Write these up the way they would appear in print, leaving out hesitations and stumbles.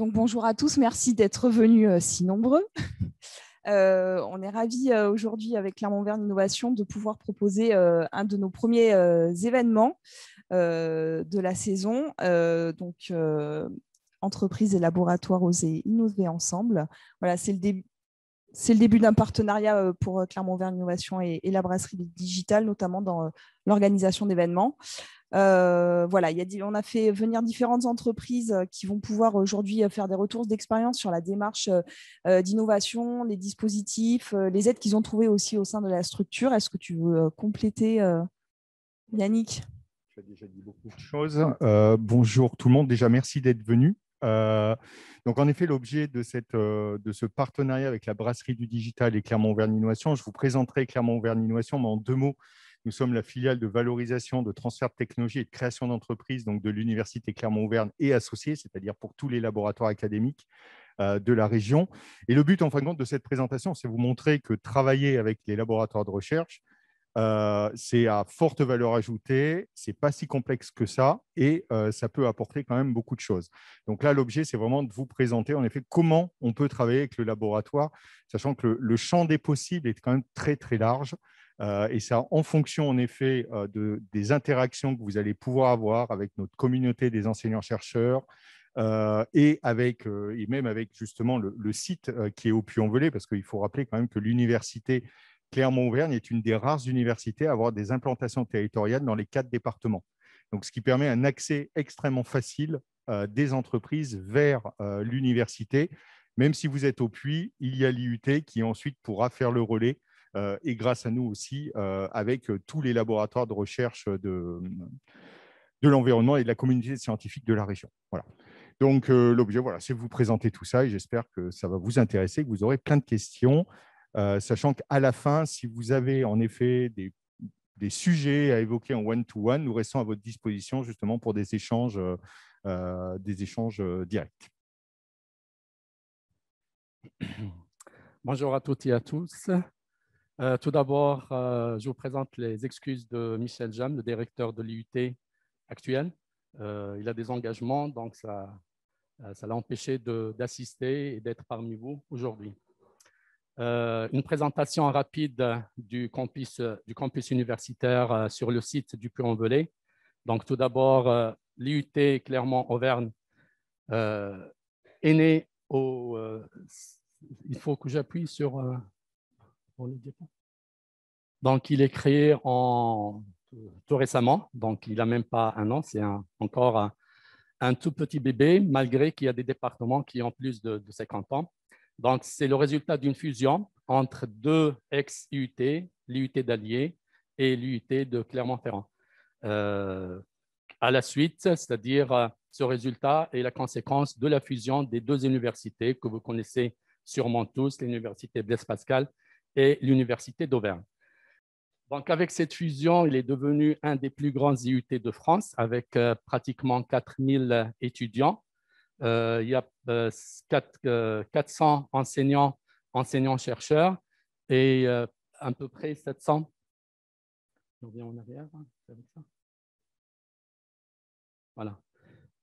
Donc, bonjour à tous, merci d'être venus si nombreux. On est ravis aujourd'hui avec Clermont-Auvergne Innovation de pouvoir proposer un de nos premiers événements de la saison. Entreprises et laboratoires oser innover ensemble. Voilà, c'est le début d'un partenariat pour Clermont-Auvergne Innovation et la brasserie digitale, notamment dans l'organisation d'événements. Voilà, on a fait venir différentes entreprises qui vont pouvoir aujourd'hui faire des retours d'expérience sur la démarche d'innovation, les dispositifs, les aides qu'ils ont trouvées aussi au sein de la structure. Est-ce que tu veux compléter, Yannick? Tu as déjà dit beaucoup de choses. Bonjour tout le monde. Déjà, merci d'être venu. Donc, en effet, l'objet de ce partenariat avec la brasserie du digital et Clermont-Auvergne Innovation, je vous présenterai Clermont-Auvergne Innovation, mais en 2 mots. Nous sommes la filiale de valorisation, de transfert de technologie et de création d'entreprises donc de l'Université Clermont-Auvergne et associés, c'est-à-dire pour tous les laboratoires académiques de la région. Et le but, en fin de compte, de cette présentation, c'est vous montrer que travailler avec les laboratoires de recherche, c'est à forte valeur ajoutée, c'est pas si complexe que ça et ça peut apporter quand même beaucoup de choses. Donc là, l'objet, c'est vraiment de vous présenter en effet comment on peut travailler avec le laboratoire, sachant que le champ des possibles est quand même très très large et ça en fonction en effet des interactions que vous allez pouvoir avoir avec notre communauté des enseignants-chercheurs, et même avec justement le site qui est au Puy-en-Velay, parce qu'il faut rappeler quand même que l'université Clermont-Auvergne est une des rares universités à avoir des implantations territoriales dans les 4 départements. Donc, ce qui permet un accès extrêmement facile des entreprises vers l'université. Même si vous êtes au Puy, il y a l'IUT qui ensuite pourra faire le relais et grâce à nous aussi avec tous les laboratoires de recherche de l'environnement et de la communauté scientifique de la région. Voilà. Donc, l'objet, voilà, c'est de vous présenter tout ça et j'espère que ça va vous intéresser, que vous aurez plein de questions. Sachant qu'à la fin, si vous avez en effet des sujets à évoquer en one-to-one, nous restons à votre disposition justement pour des échanges directs. Bonjour à toutes et à tous. Tout d'abord, je vous présente les excuses de Michel Jam, le directeur de l'IUT actuel. Il a des engagements, donc ça l'a empêché d'assister et d'être parmi vous aujourd'hui. Une présentation rapide du campus universitaire sur le site du Puy-en-Velay. Donc, tout d'abord, l'IUT Clermont-Auvergne est né au... il faut que j'appuie sur... Donc, il est créé tout récemment, donc il n'a même pas 1 an, c'est encore un tout petit bébé, malgré qu'il y a des départements qui ont plus de 50 ans. Donc, c'est le résultat d'une fusion entre 2 ex-IUT, l'IUT d'Allier et l'IUT de Clermont-Ferrand. À la suite, c'est-à-dire ce résultat est la conséquence de la fusion des 2 universités que vous connaissez sûrement tous, l'Université Blaise Pascal et l'Université d'Auvergne. Donc, avec cette fusion, il est devenu un des plus grands IUT de France avec pratiquement 4000 étudiants. Il y a 400 enseignants-chercheurs et à peu près 700. On revient en arrière, avec ça. Voilà.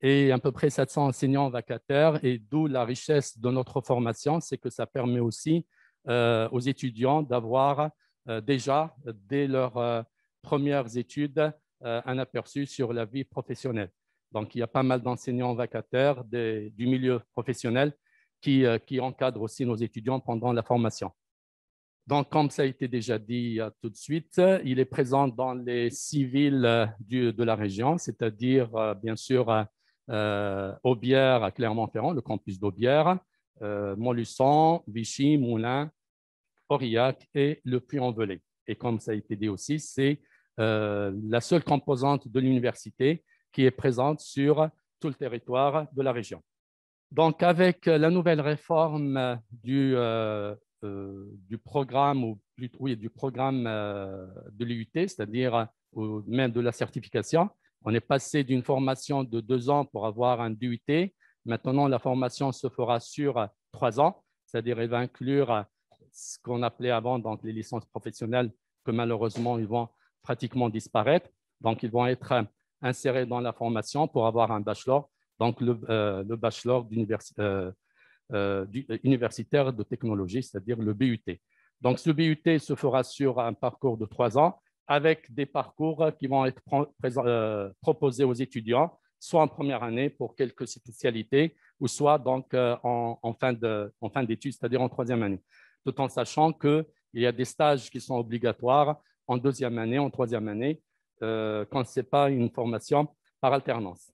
Et à peu près 700 enseignants vacataires, et d'où la richesse de notre formation, c'est que ça permet aussi aux étudiants d'avoir déjà, dès leurs premières études, un aperçu sur la vie professionnelle. Donc, il y a pas mal d'enseignants vacataires du milieu professionnel qui encadrent aussi nos étudiants pendant la formation. Donc, comme ça a été déjà dit tout de suite, il est présent dans les 6 villes de la région, c'est-à-dire, bien sûr, Aubière à Clermont-Ferrand, le campus d'Aubière, Montluçon, Vichy, Moulins, Aurillac et le Puy-en-Velay. Et comme ça a été dit aussi, c'est la seule composante de l'université qui est présente sur tout le territoire de la région. Donc, avec la nouvelle réforme du programme, du programme de l'IUT, c'est-à-dire même de la certification, on est passé d'une formation de 2 ans pour avoir un DUT. Maintenant, la formation se fera sur 3 ans, c'est-à-dire elle va inclure ce qu'on appelait avant donc les licences professionnelles, que malheureusement, ils vont pratiquement disparaître. Donc, ils vont être insérés dans la formation pour avoir un bachelor. donc le bachelor universitaire de technologie, c'est-à-dire le BUT. Donc, ce BUT se fera sur un parcours de 3 ans avec des parcours qui vont être proposés aux étudiants, soit en première année pour quelques spécialités, ou soit donc en fin d'études, c'est-à-dire en 3e année, tout en sachant qu'il y a des stages qui sont obligatoires en 2e année, en 3e année, quand ce n'est pas une formation par alternance.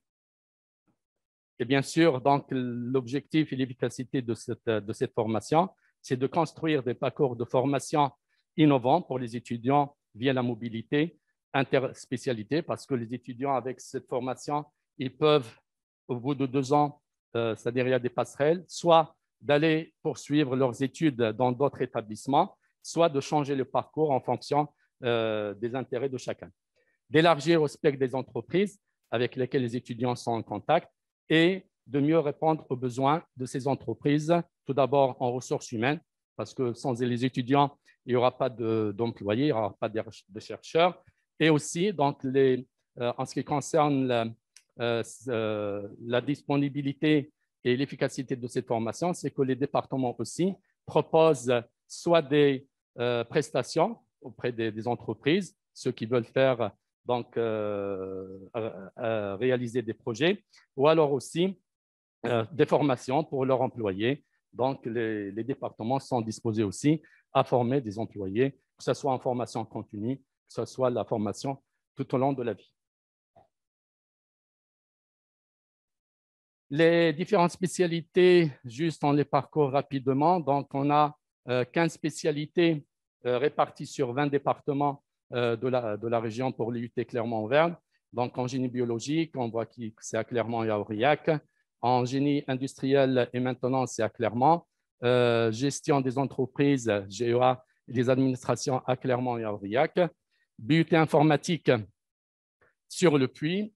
Et bien sûr, donc, l'objectif et l'efficacité de cette formation, c'est de construire des parcours de formation innovants pour les étudiants via la mobilité interspécialité, parce que les étudiants avec cette formation, ils peuvent, au bout de 2 ans, c'est-à-dire il y a des passerelles, soit d'aller poursuivre leurs études dans d'autres établissements, soit de changer le parcours en fonction des intérêts de chacun. D'élargir au spectre des entreprises avec lesquelles les étudiants sont en contact et de mieux répondre aux besoins de ces entreprises, tout d'abord en ressources humaines, parce que sans les étudiants, il n'y aura pas d'employés, il n'y aura pas de chercheurs, et aussi donc, en ce qui concerne la disponibilité et l'efficacité de cette formation, c'est que les départements aussi proposent soit des prestations auprès des entreprises, ceux qui veulent faire donc réaliser des projets, ou alors aussi des formations pour leurs employés. Donc, les départements sont disposés aussi à former des employés, que ce soit en formation continue, que ce soit la formation tout au long de la vie. Les différentes spécialités, juste on les parcourt rapidement. Donc, on a 15 spécialités réparties sur 20 départements de la région pour l'UT Clermont-Auvergne. Donc, en génie biologique, on voit que c'est à Clermont et à Aurillac. En génie industriel et maintenance, c'est à Clermont. Gestion des entreprises, GEA, et des administrations à Clermont et à Aurillac. BUT informatique sur le Puy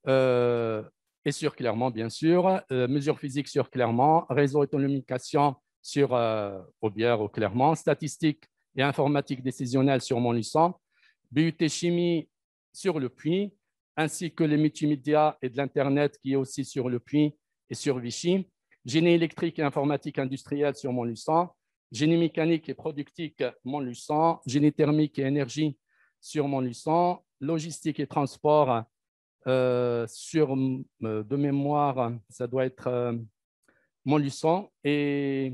et sur Clermont, bien sûr. Mesures physiques sur Clermont. Réseau et communication sur Aubière au Clermont. Statistique et informatique décisionnelle sur Montluçon. BUT chimie sur le Puy, ainsi que les multimédias et de l'Internet qui est aussi sur le Puy et sur Vichy. Génie électrique et informatique industrielle sur Montluçon. Génie mécanique et productique Montluçon. Génie thermique et énergie sur Montluçon. Logistique et transport sur, de mémoire, ça doit être Montluçon. Et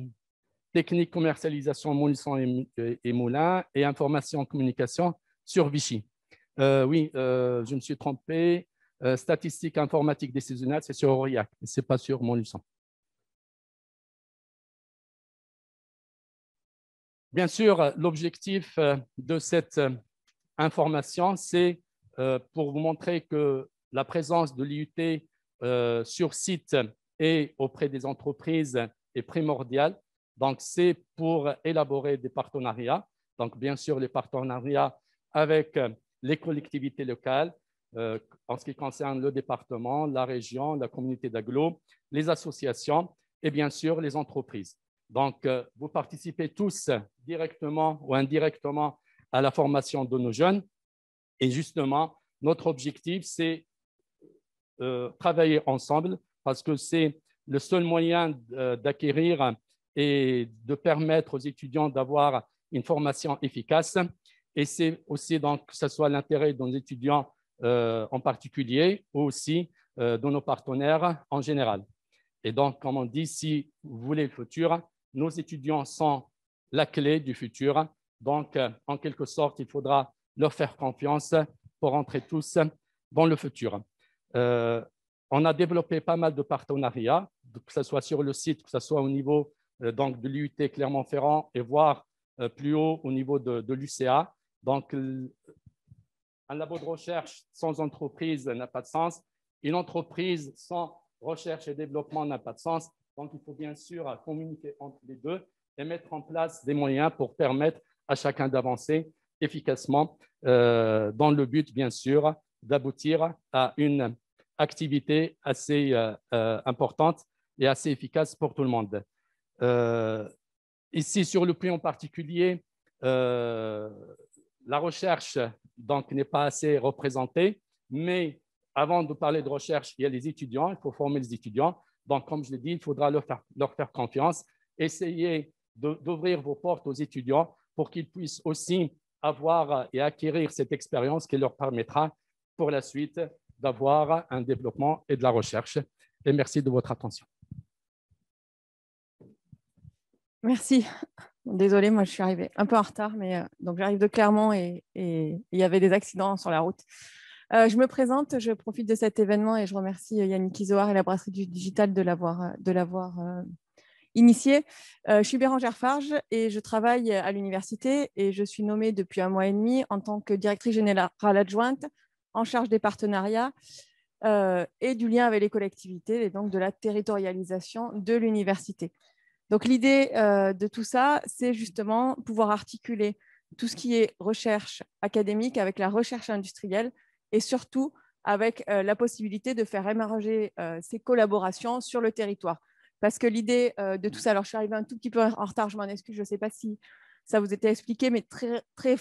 technique commercialisation Montluçon et Moulins. Et information communication sur Vichy. Oui, je me suis trompé. Statistique informatique décisionnelle, c'est sur Aurillac, ce n'est pas sur Montluçon. Bien sûr, l'objectif de cette information, c'est pour vous montrer que la présence de l'IUT sur site et auprès des entreprises est primordiale. Donc, c'est pour élaborer des partenariats. Donc, bien sûr, les partenariats avec les collectivités locales, en ce qui concerne le département, la région, la communauté d'agglo, les associations et bien sûr les entreprises. Donc, vous participez tous directement ou indirectement à la formation de nos jeunes. Et justement, notre objectif, c'est travailler ensemble parce que c'est le seul moyen d'acquérir et de permettre aux étudiants d'avoir une formation efficace. Et c'est aussi donc, que ce soit l'intérêt de nos étudiants en particulier ou aussi de nos partenaires en général. Et donc, comme on dit, si vous voulez le futur, nos étudiants sont la clé du futur. Donc, en quelque sorte, il faudra leur faire confiance pour entrer tous dans le futur. On a développé pas mal de partenariats, que ce soit sur le site, que ce soit au niveau donc, de l'UT Clermont-Ferrand et voire plus haut au niveau de l'UCA. Donc, un labo de recherche sans entreprise n'a pas de sens. Une entreprise sans recherche et développement n'a pas de sens. Donc, il faut bien sûr communiquer entre les deux et mettre en place des moyens pour permettre à chacun d'avancer efficacement dans le but, bien sûr, d'aboutir à une activité assez importante et assez efficace pour tout le monde. Ici, sur le Puy en particulier, la recherche n'est pas assez représentée, mais avant de parler de recherche, il y a les étudiants, il faut former les étudiants. Donc, comme je l'ai dit, il faudra leur faire confiance. Essayez d'ouvrir vos portes aux étudiants pour qu'ils puissent aussi avoir et acquérir cette expérience qui leur permettra pour la suite d'avoir un développement et de la recherche. Et merci de votre attention. Merci. Désolée, moi je suis arrivée un peu en retard, mais donc j'arrive de Clermont et il y avait des accidents sur la route. Je me présente, je profite de cet événement et je remercie Yannick Izoard et la Brasserie du Digital de l'avoir initié. Je suis Bérangère Farge et je travaille à l'université et je suis nommée depuis 1 mois et demi en tant que directrice générale adjointe en charge des partenariats et du lien avec les collectivités et donc de la territorialisation de l'université. Donc l'idée de tout ça, c'est justement pouvoir articuler tout ce qui est recherche académique avec la recherche industrielle et surtout avec la possibilité de faire émerger ces collaborations sur le territoire. Parce que l'idée de tout ça, alors je suis arrivée un tout petit peu en retard, je m'en excuse, je ne sais pas si ça vous était expliqué, mais très, très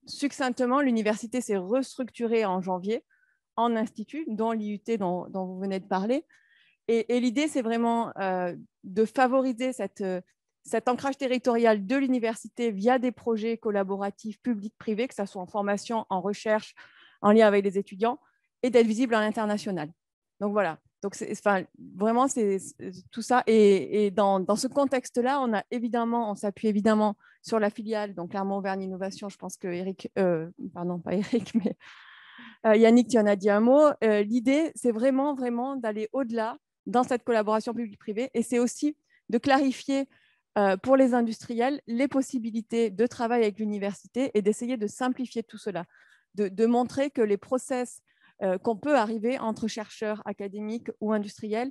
succinctement, l'université s'est restructurée en janvier en institut, dont l'IUT dont vous venez de parler. Et l'idée, c'est vraiment de favoriser cet ancrage territorial de l'université via des projets collaboratifs publics-privés, que ce soit en formation, en recherche, en lien avec les étudiants, et d'être visible à l'international. Donc voilà, donc vraiment, c'est tout ça. Et dans ce contexte-là, on s'appuie évidemment sur la filiale, donc Clermont-Auvergne Innovation. Je pense que pardon, pas Eric, mais Yannick, tu en as dit un mot. L'idée, c'est vraiment d'aller au-delà dans cette collaboration publique-privée. Et c'est aussi de clarifier pour les industriels les possibilités de travail avec l'université et d'essayer de simplifier tout cela, de montrer que les process qu'on peut arriver entre chercheurs académiques ou industriels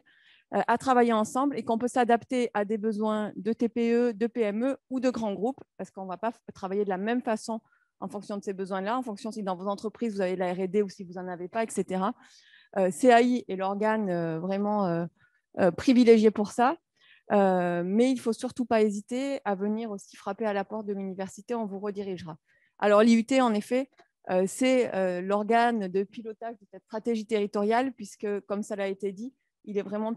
à travailler ensemble et qu'on peut s'adapter à des besoins de TPE, de PME ou de grands groupes, parce qu'on ne va pas travailler de la même façon en fonction de ces besoins-là, en fonction si dans vos entreprises, vous avez de la R&D ou si vous n'en avez pas, etc. CAI est l'organe vraiment privilégié pour ça, mais il ne faut surtout pas hésiter à venir aussi frapper à la porte de l'université, on vous redirigera. Alors l'IUT, en effet, c'est l'organe de pilotage de cette stratégie territoriale, puisque, comme ça l'a été dit, il est vraiment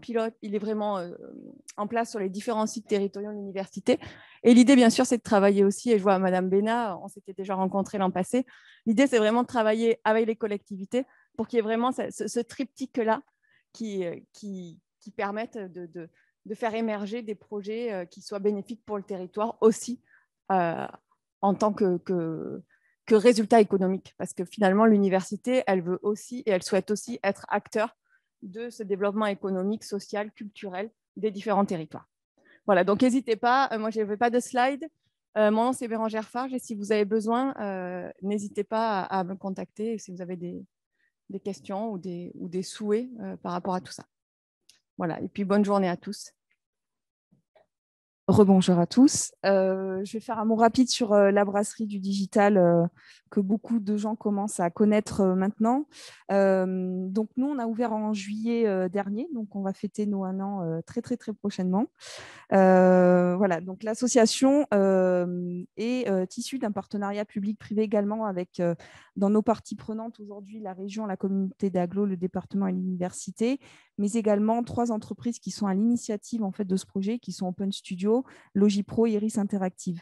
en place sur les différents sites territoriaux de l'université. Et l'idée, bien sûr, c'est de travailler aussi, et je vois Madame Bénat, on s'était déjà rencontrés l'an passé, l'idée, c'est vraiment de travailler avec les collectivités pour qu'il y ait vraiment ce triptyque-là qui permette de faire émerger des projets qui soient bénéfiques pour le territoire aussi en tant que résultat économique. Parce que finalement, l'université, elle veut aussi et elle souhaite aussi être acteur de ce développement économique, social, culturel des différents territoires. Voilà, donc n'hésitez pas. Moi, je n'avais pas de slide. Mon nom, c'est Bérangère Farge. Et si vous avez besoin, n'hésitez pas à me contacter si vous avez des questions ou des souhaits par rapport à tout ça. Voilà, et puis bonne journée à tous. Rebonjour à tous. Je vais faire un mot rapide sur la brasserie du digital que beaucoup de gens commencent à connaître maintenant. Donc, nous, on a ouvert en juillet dernier, donc on va fêter nos 1 an très prochainement. Voilà, donc l'association est issue d'un partenariat public-privé également avec, dans nos parties prenantes aujourd'hui, la région, la communauté d'agglo, le département et l'université, mais également 3 entreprises qui sont à l'initiative en fait, de ce projet, qui sont Open Studio, Logipro et Iris Interactive.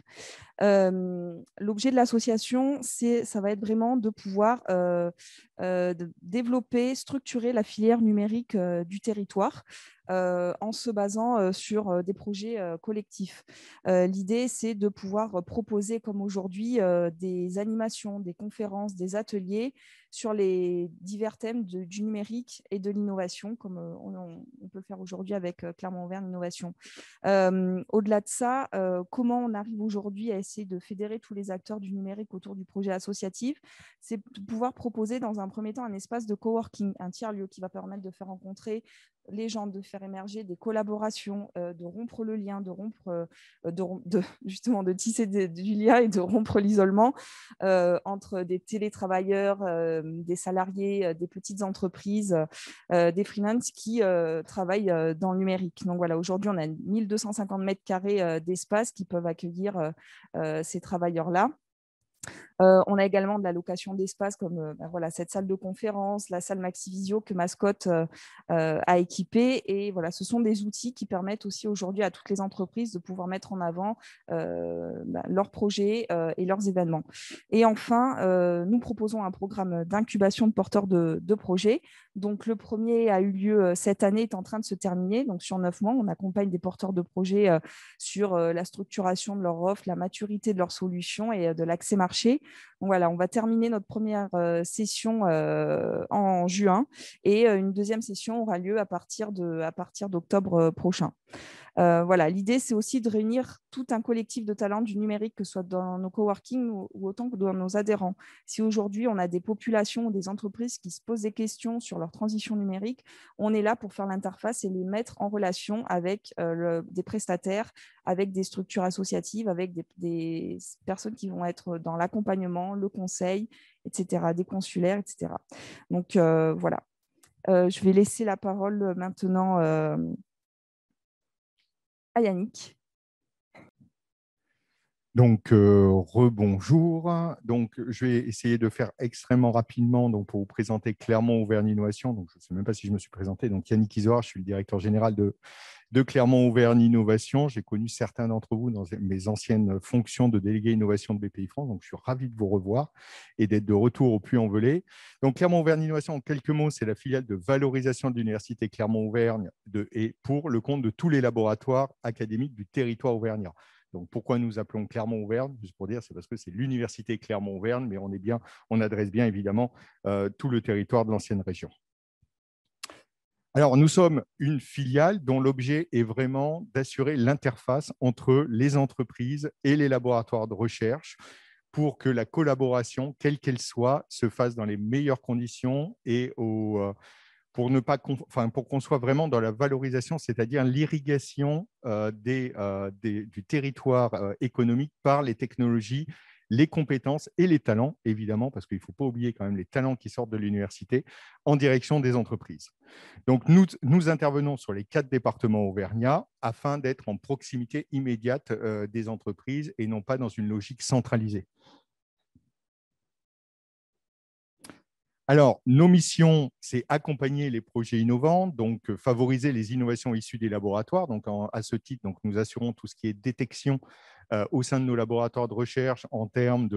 L'objet de l'association, ça va être vraiment de pouvoir de développer, structurer la filière numérique du territoire en se basant sur des projets collectifs. L'idée, c'est de pouvoir proposer, comme aujourd'hui, des animations, des conférences, des ateliers sur les divers thèmes du numérique et de l'innovation, comme on peut le faire aujourd'hui avec Clermont-Auvergne Innovation. Au-delà de ça, comment on arrive aujourd'hui à essayer de fédérer tous les acteurs du numérique autour du projet associatif? C'est de pouvoir proposer dans un premier temps un espace de coworking, un tiers-lieu qui va permettre de faire rencontrer les gens, de faire émerger des collaborations, de rompre le lien, justement de tisser du lien et de rompre l'isolement entre des télétravailleurs, des salariés, des petites entreprises, des freelances qui travaillent dans le numérique. Donc voilà, aujourd'hui, on a 1250 mètres carrés d'espace qui peuvent accueillir ces travailleurs-là. On a également de la location d'espace comme voilà, cette salle de conférence, la salle Maxivisio que Mascotte a équipée. Et voilà, ce sont des outils qui permettent aussi aujourd'hui à toutes les entreprises de pouvoir mettre en avant leurs projets et leurs événements. Et enfin, nous proposons un programme d'incubation de porteurs de projets. Donc, le premier a eu lieu cette année, est en train de se terminer. Donc, sur 9 mois, on accompagne des porteurs de projets sur la structuration de leur offre, la maturité de leurs solutions et de l'accès marché. Donc, voilà, on va terminer notre première session en juin et une deuxième session aura lieu à partir d'octobre prochain. Voilà, l'idée, c'est aussi de réunir tout un collectif de talents du numérique, que ce soit dans nos coworking ou autant que dans nos adhérents. Si aujourd'hui, on a des populations ou des entreprises qui se posent des questions sur leur transition numérique, on est là pour faire l'interface et les mettre en relation avec des prestataires, avec des structures associatives, avec des personnes qui vont être dans l'accompagnement, le conseil, etc., des consulaires, etc. Donc, voilà. Je vais laisser la parole maintenant à Yannick. Donc, rebonjour. Donc, je vais essayer de faire extrêmement rapidement pour vous présenter Clermont Auvergne Innovation. Donc, je ne sais même pas si je me suis présenté. Donc, Yannick Isoard, je suis le directeur général de Clermont Auvergne Innovation. J'ai connu certains d'entre vous dans mes anciennes fonctions de délégué innovation de BPI France. Donc, je suis ravi de vous revoir et d'être de retour au Puy-en-Velay. Donc, Clermont Auvergne Innovation, en quelques mots, c'est la filiale de valorisation de l'université Clermont Auvergne et pour le compte de tous les laboratoires académiques du territoire auvergnat. Donc, pourquoi nous appelons Clermont-Auvergne? Juste pour dire, c'est parce que c'est l'université Clermont-Auvergne, mais on adresse bien évidemment tout le territoire de l'ancienne région. Alors, nous sommes une filiale dont l'objet est vraiment d'assurer l'interface entre les entreprises et les laboratoires de recherche pour que la collaboration, quelle qu'elle soit, se fasse dans les meilleures conditions et pour qu'on soit vraiment dans la valorisation, c'est-à-dire l'irrigation du territoire économique par les technologies, les compétences et les talents, évidemment, parce qu'il ne faut pas oublier quand même les talents qui sortent de l'université en direction des entreprises. Donc, nous intervenons sur les 4 départements auvergnats afin d'être en proximité immédiate des entreprises et non pas dans une logique centralisée. Alors, nos missions, c'est accompagner les projets innovants, donc favoriser les innovations issues des laboratoires. Donc, à ce titre, nous assurons tout ce qui est détection au sein de nos laboratoires de recherche en termes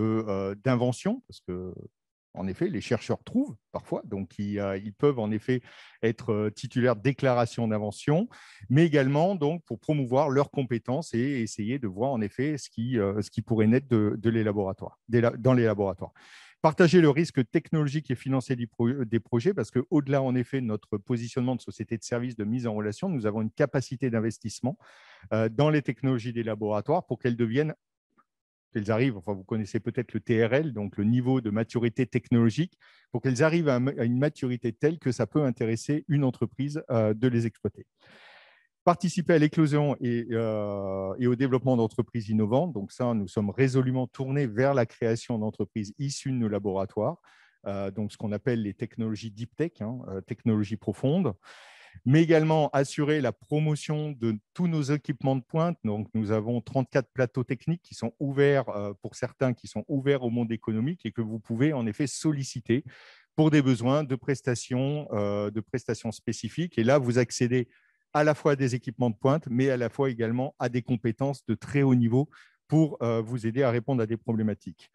d'invention, parce que, en effet, les chercheurs trouvent parfois, donc ils peuvent en effet être titulaires de déclarations d'invention, mais également donc pour promouvoir leurs compétences et essayer de voir en effet ce qui pourrait naître dans les laboratoires. Partager le risque technologique et financier des projets, parce qu'au-delà, en effet, de notre positionnement de société de services de mise en relation, nous avons une capacité d'investissement dans les technologies des laboratoires pour qu'elles arrivent, enfin, vous connaissez peut-être le TRL, donc le niveau de maturité technologique, pour qu'elles arrivent à une maturité telle que ça peut intéresser une entreprise de les exploiter. Participer à l'éclosion et au développement d'entreprises innovantes. Donc ça, nous sommes résolument tournés vers la création d'entreprises issues de nos laboratoires, donc ce qu'on appelle les technologies deep tech, technologies profondes, mais également assurer la promotion de tous nos équipements de pointe. Donc, nous avons 34 plateaux techniques qui sont ouverts, pour certains, qui sont ouverts au monde économique et que vous pouvez en effet solliciter pour des besoins de prestations spécifiques. Et là, vous accédez à la fois à des équipements de pointe, mais à la fois également à des compétences de très haut niveau pour vous aider à répondre à des problématiques.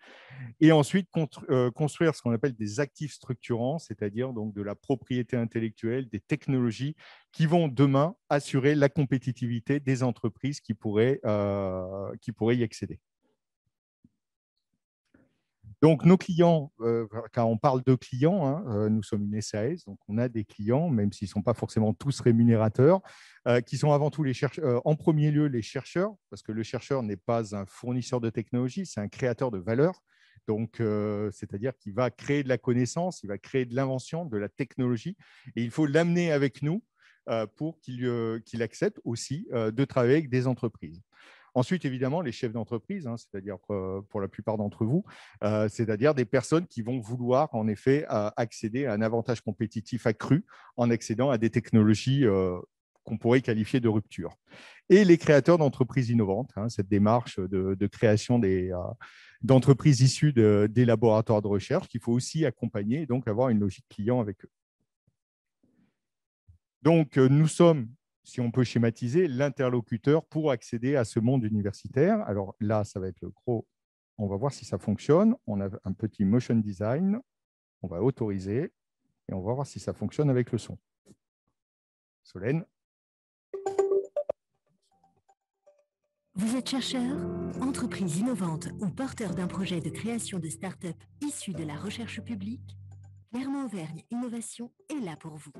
Et ensuite, construire ce qu'on appelle des actifs structurants, c'est-à-dire donc de la propriété intellectuelle, des technologies qui vont demain assurer la compétitivité des entreprises qui pourraient y accéder. Donc, nos clients, quand on parle de clients, nous sommes une SAS, donc on a des clients, même s'ils ne sont pas forcément tous rémunérateurs, qui sont avant tout en premier lieu les chercheurs, parce que le chercheur n'est pas un fournisseur de technologie, c'est un créateur de valeur. Donc, c'est-à-dire qu'il va créer de la connaissance, il va créer de l'invention, de la technologie, et il faut l'amener avec nous pour qu'il accepte aussi de travailler avec des entreprises. Ensuite, évidemment, les chefs d'entreprise, c'est-à-dire pour la plupart d'entre vous, c'est-à-dire des personnes qui vont vouloir en effet accéder à un avantage compétitif accru en accédant à des technologies qu'on pourrait qualifier de rupture. Et les créateurs d'entreprises innovantes, cette démarche de création d'entreprises issues des laboratoires de recherche qu'il faut aussi accompagner et donc avoir une logique client avec eux. Donc, nous sommes, si on peut schématiser, l'interlocuteur pour accéder à ce monde universitaire. Alors là, ça va être le gros. On va voir si ça fonctionne. On a un petit motion design. On va autoriser et on va voir si ça fonctionne avec le son. Solène. Vous êtes chercheur, entreprise innovante ou porteur d'un projet de création de start-up issu de la recherche publique, Clermont-Auvergne Innovation est là pour vous.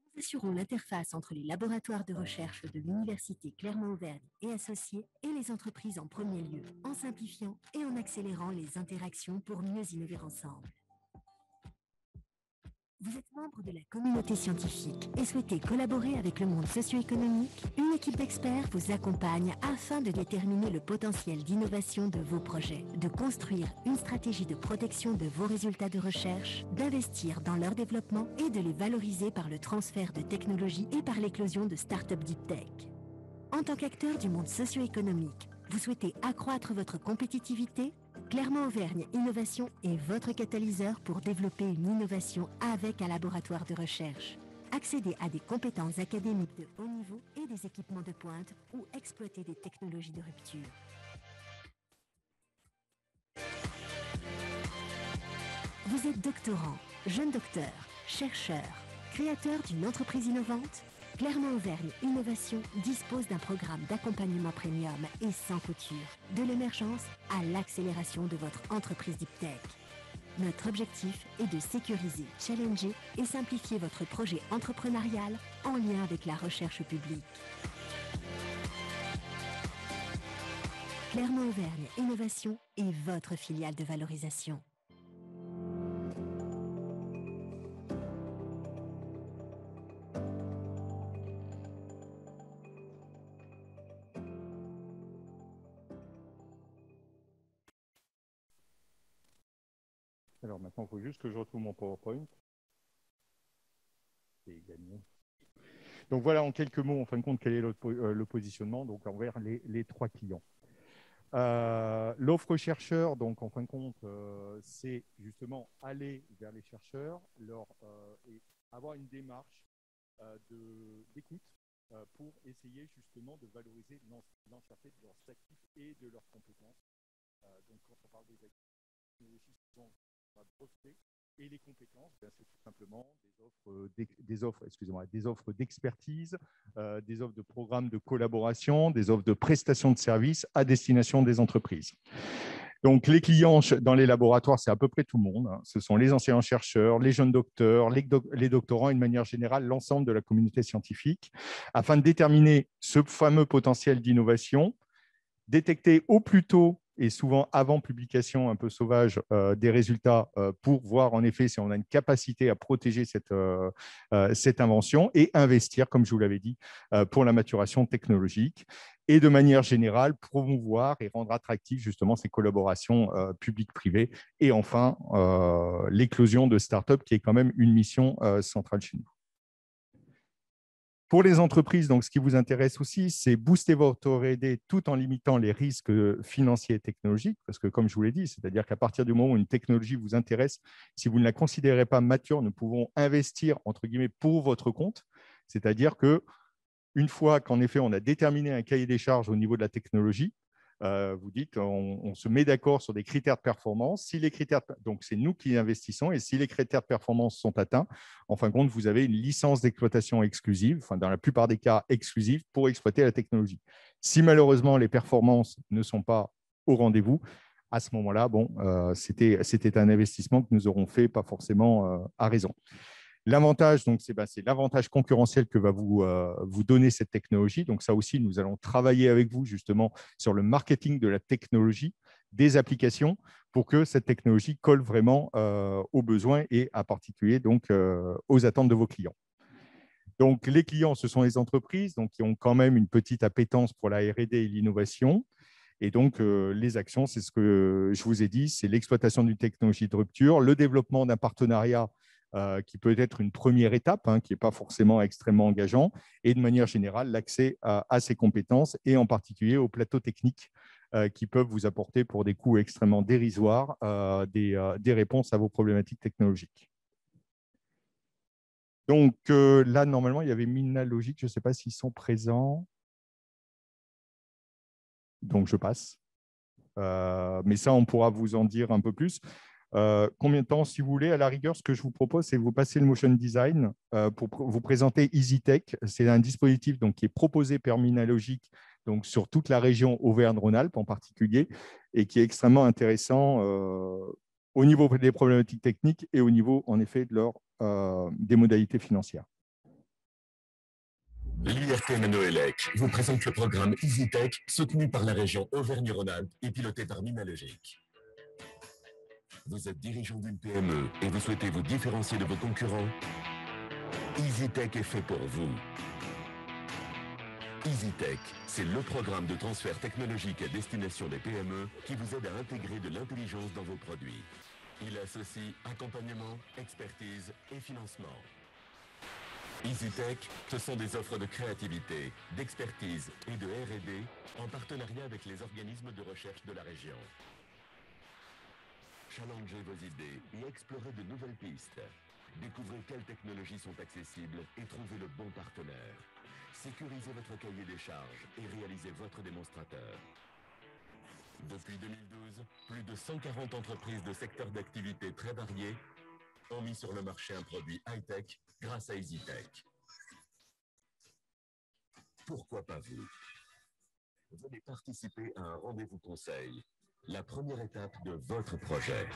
Nous assurons l'interface entre les laboratoires de recherche de l'Université Clermont-Auvergne et associés et les entreprises en premier lieu, en simplifiant et en accélérant les interactions pour mieux innover ensemble. Vous êtes membre de la communauté scientifique et souhaitez collaborer avec le monde socio-économique? Une équipe d'experts vous accompagne afin de déterminer le potentiel d'innovation de vos projets, de construire une stratégie de protection de vos résultats de recherche, d'investir dans leur développement et de les valoriser par le transfert de technologies et par l'éclosion de start-up deep tech. En tant qu'acteur du monde socio-économique, vous souhaitez accroître votre compétitivité? Clermont-Auvergne Innovation est votre catalyseur pour développer une innovation avec un laboratoire de recherche. Accéder à des compétences académiques de haut niveau et des équipements de pointe ou exploiter des technologies de rupture. Vous êtes doctorant, jeune docteur, chercheur, créateur d'une entreprise innovante? Clermont-Auvergne Innovation dispose d'un programme d'accompagnement premium et sans couture, de l'émergence à l'accélération de votre entreprise deep tech. Notre objectif est de sécuriser, challenger et simplifier votre projet entrepreneurial en lien avec la recherche publique. Clermont-Auvergne Innovation est votre filiale de valorisation. Alors maintenant, il faut juste que je retrouve mon PowerPoint. Et gagné. Donc voilà, en quelques mots, en fin de compte, quel est le positionnement donc, envers les trois clients. L'offre chercheur, donc en fin de compte, c'est justement aller vers les chercheurs, et avoir une démarche d'écoute pour essayer justement de valoriser l'entièreté de leurs actifs et de leurs compétences. Donc quand on parle des actifs, et les compétences, c'est tout simplement des offres d'expertise, des offres de programmes de collaboration, des offres de prestations de services à destination des entreprises. Donc, les clients dans les laboratoires, c'est à peu près tout le monde. Ce sont les enseignants-chercheurs, les jeunes docteurs, les doctorants et de manière générale, l'ensemble de la communauté scientifique, afin de déterminer ce fameux potentiel d'innovation, détecter au plus tôt et souvent avant publication un peu sauvage des résultats pour voir en effet si on a une capacité à protéger cette invention et investir, comme je vous l'avais dit, pour la maturation technologique et de manière générale promouvoir et rendre attractif justement ces collaborations publiques-privées et enfin l'éclosion de start-up qui est quand même une mission centrale chez nous. Pour les entreprises, donc, ce qui vous intéresse aussi, c'est booster votre R&D tout en limitant les risques financiers et technologiques, parce que comme je vous l'ai dit, c'est-à-dire qu'à partir du moment où une technologie vous intéresse, si vous ne la considérez pas mature, nous pouvons investir entre guillemets pour votre compte, c'est-à-dire qu'une fois qu'en effet on a déterminé un cahier des charges au niveau de la technologie, vous dites, on se met d'accord sur des critères de performance. Si les critères, donc c'est nous qui investissons, et si les critères de performance sont atteints, en fin de compte, vous avez une licence d'exploitation exclusive, enfin dans la plupart des cas exclusive, pour exploiter la technologie. Si malheureusement les performances ne sont pas au rendez-vous, à ce moment-là, bon, c'était un investissement que nous aurons fait, pas forcément à raison. L'avantage, donc, c'est l'avantage concurrentiel que va vous donner cette technologie. Donc, ça aussi, nous allons travailler avec vous justement sur le marketing de la technologie, des applications, pour que cette technologie colle vraiment aux besoins et en particulier donc, aux attentes de vos clients. Donc, les clients, ce sont les entreprises donc, qui ont quand même une petite appétence pour la R&D et l'innovation. Et donc, les actions, c'est ce que je vous ai dit, c'est l'exploitation d'une technologie de rupture, le développement d'un partenariat qui peut être une première étape, qui n'est pas forcément extrêmement engageant, et de manière générale, l'accès à ces compétences et en particulier aux plateaux techniques qui peuvent vous apporter pour des coûts extrêmement dérisoires des réponses à vos problématiques technologiques. Donc là, normalement, il y avait Minalogic, je ne sais pas s'ils sont présents. Donc, je passe. Mais ça, on pourra vous en dire un peu plus. Combien de temps, si vous voulez, à la rigueur, ce que je vous propose, c'est de vous passer le motion design pour vous présenter EasyTech. C'est un dispositif donc, qui est proposé par Minalogic donc, sur toute la région Auvergne-Rhône-Alpes en particulier et qui est extrêmement intéressant au niveau des problématiques techniques et au niveau, en effet, des modalités financières. L'IRT Manoélec vous présente le programme EasyTech soutenu par la région Auvergne-Rhône-Alpes et piloté par Minalogic. Vous êtes dirigeant d'une PME et vous souhaitez vous différencier de vos concurrents? EasyTech est fait pour vous. EasyTech, c'est le programme de transfert technologique à destination des PME qui vous aide à intégrer de l'intelligence dans vos produits. Il associe accompagnement, expertise et financement. EasyTech, ce sont des offres de créativité, d'expertise et de R&D en partenariat avec les organismes de recherche de la région. Challengez vos idées et explorez de nouvelles pistes. Découvrez quelles technologies sont accessibles et trouvez le bon partenaire. Sécurisez votre cahier des charges et réalisez votre démonstrateur. Depuis 2012, plus de 140 entreprises de secteurs d'activité très variés ont mis sur le marché un produit high-tech grâce à EasyTech. Pourquoi pas vous? Venez participer à un rendez-vous conseil, la première étape de votre projet.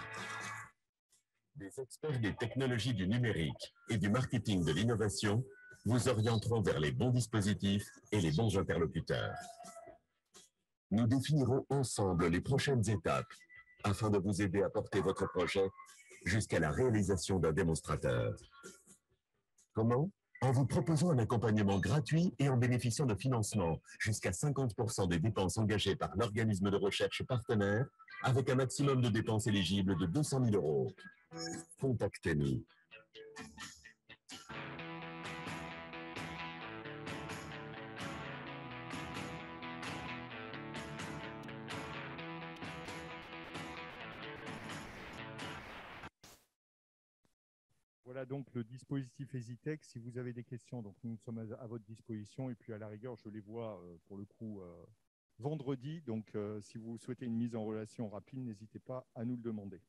Des experts des technologies du numérique et du marketing de l'innovation vous orienteront vers les bons dispositifs et les bons interlocuteurs. Nous définirons ensemble les prochaines étapes afin de vous aider à porter votre projet jusqu'à la réalisation d'un démonstrateur. Comment? En vous proposant un accompagnement gratuit et en bénéficiant de financement jusqu'à 50% des dépenses engagées par l'organisme de recherche partenaire avec un maximum de dépenses éligibles de 200 000 €. Contactez-nous. Voilà donc le dispositif EasyTech. Si vous avez des questions, donc nous sommes à votre disposition. Et puis à la rigueur, je les vois pour le coup vendredi. Donc si vous souhaitez une mise en relation rapide, n'hésitez pas à nous le demander.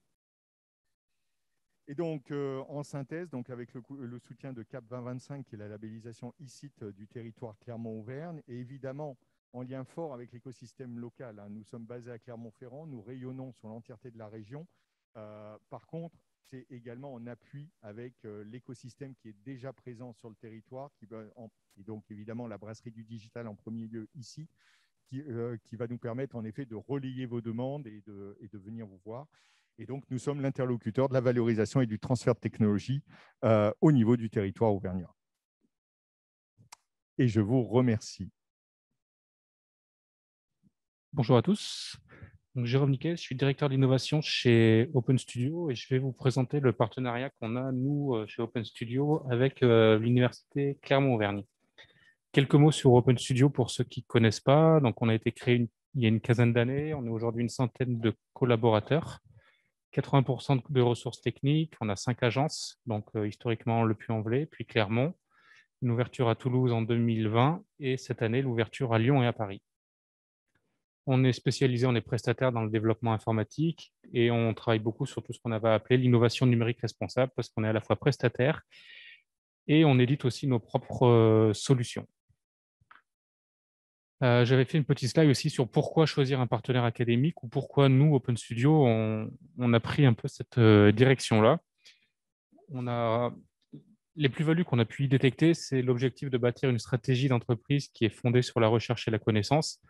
Et donc en synthèse, donc avec le soutien de CAP 2025, qui est la labellisation e-site du territoire Clermont-Auvergne, et évidemment en lien fort avec l'écosystème local. Nous sommes basés à Clermont-Ferrand, nous rayonnons sur l'entièreté de la région. Par contre, c'est également en appui avec l'écosystème qui est déjà présent sur le territoire, et donc évidemment la brasserie du digital en premier lieu ici, qui va nous permettre en effet de relayer vos demandes et de venir vous voir. Et donc nous sommes l'interlocuteur de la valorisation et du transfert de technologie au niveau du territoire auvergnat. Et je vous remercie. Bonjour à tous. Donc, Jérôme Nickel, je suis directeur d'innovation chez Open Studio et je vais vous présenter le partenariat qu'on a, nous, chez Open Studio, avec l'Université Clermont-Auvergne. Quelques mots sur Open Studio pour ceux qui ne connaissent pas. Donc, on a été créé il y a une quinzaine d'années. On est aujourd'hui une centaine de collaborateurs, 80% de ressources techniques. On a 5 agences, donc historiquement Le Puy-en-Velay, puis Clermont, une ouverture à Toulouse en 2020 et cette année, l'ouverture à Lyon et à Paris. On est spécialisé, on est prestataire dans le développement informatique et on travaille beaucoup sur tout ce qu'on avait appelé l'innovation numérique responsable parce qu'on est à la fois prestataire et on édite aussi nos propres solutions. J'avais fait une petite slide aussi sur pourquoi choisir un partenaire académique ou pourquoi nous, Open Studio, on a pris un peu cette direction-là. Les plus-values qu'on a pu y détecter, c'est l'objectif de bâtir une stratégie d'entreprise qui est fondée sur la recherche et la connaissance,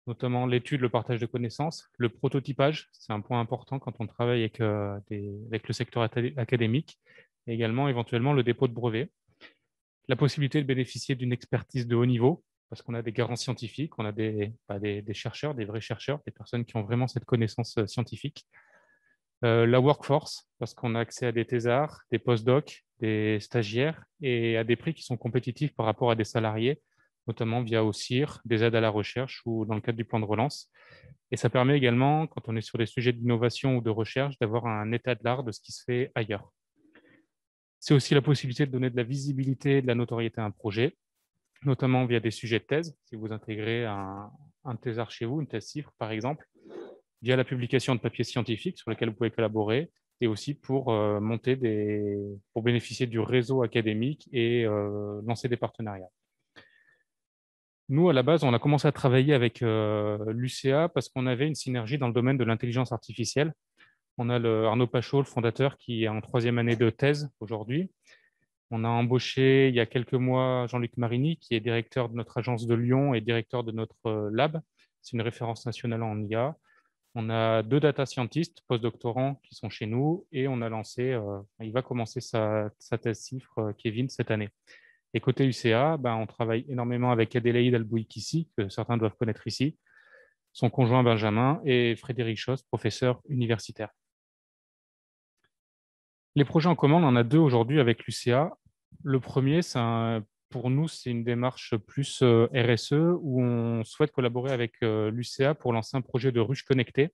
notamment l'étude, le partage de connaissances, le prototypage, c'est un point important quand on travaille avec le secteur académique, et également éventuellement le dépôt de brevet. La possibilité de bénéficier d'une expertise de haut niveau, parce qu'on a des garants scientifiques, on a des chercheurs, des vrais chercheurs, des personnes qui ont vraiment cette connaissance scientifique. La workforce, parce qu'on a accès à des thésards, des postdocs, des stagiaires et à des prix qui sont compétitifs par rapport à des salariés, notamment via OCIR, des aides à la recherche ou dans le cadre du plan de relance. Et ça permet également, quand on est sur des sujets d'innovation ou de recherche, d'avoir un état de l'art de ce qui se fait ailleurs. C'est aussi la possibilité de donner de la visibilité et de la notoriété à un projet, notamment via des sujets de thèse, si vous intégrez un thésard chez vous, une thèse CIFRE par exemple, via la publication de papiers scientifiques sur lesquels vous pouvez collaborer, et aussi pour pour bénéficier du réseau académique et lancer des partenariats. Nous, à la base, on a commencé à travailler avec l'UCA parce qu'on avait une synergie dans le domaine de l'intelligence artificielle. On a Arnaud Pachot, le fondateur, qui est en 3e année de thèse aujourd'hui. On a embauché il y a quelques mois Jean-Luc Marini, qui est directeur de notre agence de Lyon et directeur de notre lab. C'est une référence nationale en IA. On a 2 data scientists postdoctorants qui sont chez nous et on a lancé, il va commencer sa thèse CIFRE, Kevin, cette année. Et côté UCA, on travaille énormément avec Adélaïde Albouikissi, que certains doivent connaître ici, son conjoint Benjamin et Frédéric Schoss, professeur universitaire. Les projets en commun, on en a 2 aujourd'hui avec l'UCA. Le premier, pour nous, c'est une démarche plus RSE où on souhaite collaborer avec l'UCA pour lancer un projet de ruche connectée.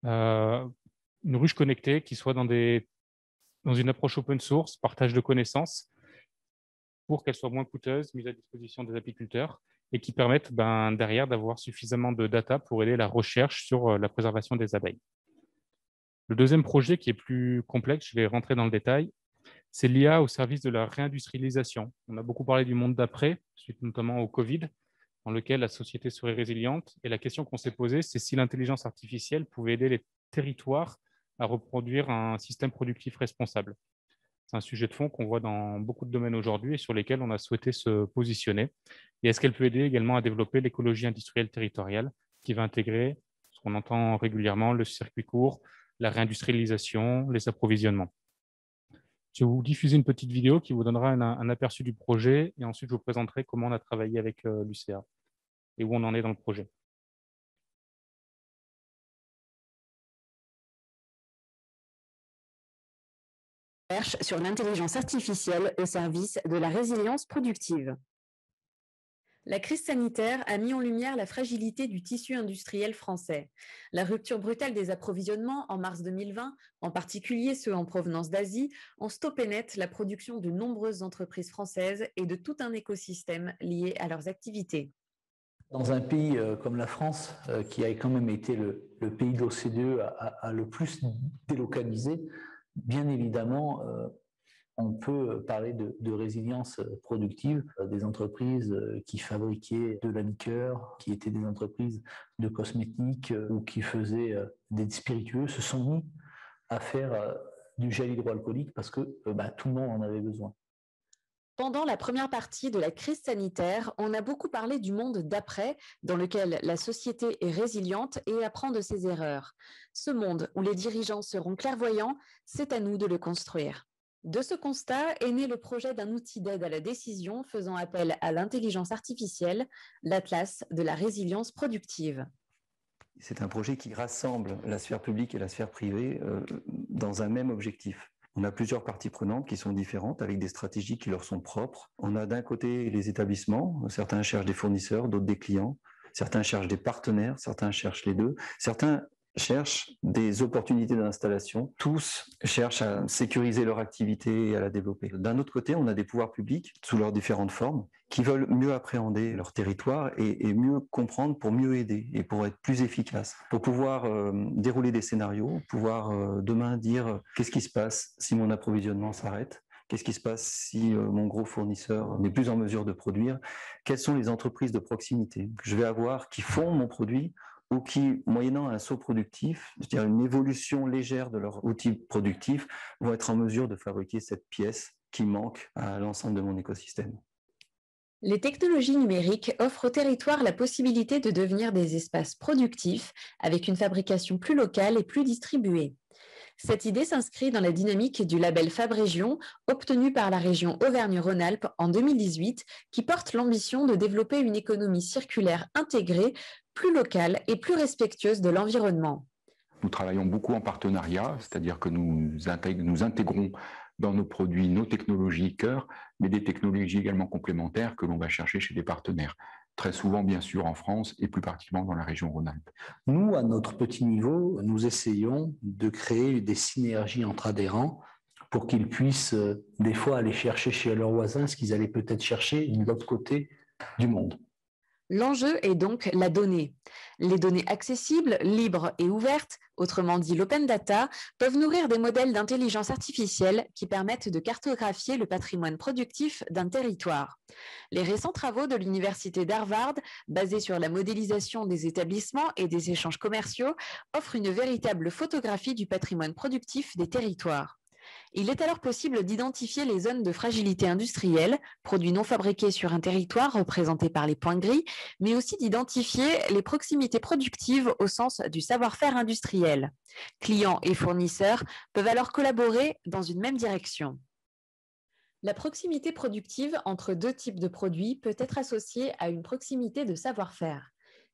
Une ruche connectée qui soit dans une approche open source, partage de connaissances, pour qu'elle soit moins coûteuse, mise à disposition des apiculteurs et qui permette derrière d'avoir suffisamment de data pour aider la recherche sur la préservation des abeilles. Le deuxième projet qui est plus complexe, je vais rentrer dans le détail, c'est l'IA au service de la réindustrialisation. On a beaucoup parlé du monde d'après, suite notamment au Covid, dans lequel la société serait résiliente. Et la question qu'on s'est posée, c'est si l'intelligence artificielle pouvait aider les territoires à reproduire un système productif responsable. C'est un sujet de fond qu'on voit dans beaucoup de domaines aujourd'hui et sur lesquels on a souhaité se positionner. Et est-ce qu'elle peut aider également à développer l'écologie industrielle territoriale qui va intégrer ce qu'on entend régulièrement, le circuit court, la réindustrialisation, les approvisionnements. Je vais vous diffuser une petite vidéo qui vous donnera un aperçu du projet et ensuite je vous présenterai comment on a travaillé avec l'UCA et où on en est dans le projet. Sur l'intelligence artificielle au service de la résilience productive. La crise sanitaire a mis en lumière la fragilité du tissu industriel français. La rupture brutale des approvisionnements en mars 2020, en particulier ceux en provenance d'Asie, ont stoppé net la production de nombreuses entreprises françaises et de tout un écosystème lié à leurs activités. Dans un pays comme la France, qui a quand même été le pays de l'OCDE à le plus délocalisé, bien évidemment, on peut parler de résilience productive. Des entreprises qui fabriquaient de la liqueur, qui étaient des entreprises de cosmétiques ou qui faisaient des spiritueux, se sont mis à faire du gel hydroalcoolique parce que tout le monde en avait besoin. Pendant la première partie de la crise sanitaire, on a beaucoup parlé du monde d'après, dans lequel la société est résiliente et apprend de ses erreurs. Ce monde où les dirigeants seront clairvoyants, c'est à nous de le construire. De ce constat est né le projet d'un outil d'aide à la décision faisant appel à l'intelligence artificielle, l'Atlas de la résilience productive. C'est un projet qui rassemble la sphère publique et la sphère privée dans un même objectif. On a plusieurs parties prenantes qui sont différentes, avec des stratégies qui leur sont propres. On a d'un côté les établissements, certains cherchent des fournisseurs, d'autres des clients, certains cherchent des partenaires, certains cherchent les deux, certains cherchent des opportunités d'installation, tous cherchent à sécuriser leur activité et à la développer. D'un autre côté, on a des pouvoirs publics, sous leurs différentes formes, qui veulent mieux appréhender leur territoire et mieux comprendre pour mieux aider et pour être plus efficaces, pour pouvoir dérouler des scénarios, pouvoir demain dire qu'est-ce qui se passe si mon approvisionnement s'arrête, qu'est-ce qui se passe si mon gros fournisseur n'est plus en mesure de produire, quelles sont les entreprises de proximité que je vais avoir qui font mon produit ou qui, moyennant un saut productif, c'est-à-dire une évolution légère de leur outil productif, vont être en mesure de fabriquer cette pièce qui manque à l'ensemble de mon écosystème. Les technologies numériques offrent aux territoires la possibilité de devenir des espaces productifs avec une fabrication plus locale et plus distribuée. Cette idée s'inscrit dans la dynamique du label Fabrégion, obtenu par la région Auvergne-Rhône-Alpes en 2018, qui porte l'ambition de développer une économie circulaire intégrée, plus locale et plus respectueuse de l'environnement. Nous travaillons beaucoup en partenariat, c'est-à-dire que nous intégrons dans nos produits nos technologies cœur, mais des technologies également complémentaires que l'on va chercher chez des partenaires. Très souvent, bien sûr, en France et plus particulièrement dans la région Rhône-Alpes. Nous, à notre petit niveau, nous essayons de créer des synergies entre adhérents pour qu'ils puissent des fois aller chercher chez leurs voisins ce qu'ils allaient peut-être chercher de l'autre côté du monde. L'enjeu est donc la donnée. Les données accessibles, libres et ouvertes, autrement dit l'open data, peuvent nourrir des modèles d'intelligence artificielle qui permettent de cartographier le patrimoine productif d'un territoire. Les récents travaux de l'Université d'Harvard, basés sur la modélisation des établissements et des échanges commerciaux, offrent une véritable photographie du patrimoine productif des territoires. Il est alors possible d'identifier les zones de fragilité industrielle, produits non fabriqués sur un territoire représentés par les points gris, mais aussi d'identifier les proximités productives au sens du savoir-faire industriel. Clients et fournisseurs peuvent alors collaborer dans une même direction. La proximité productive entre deux types de produits peut être associée à une proximité de savoir-faire.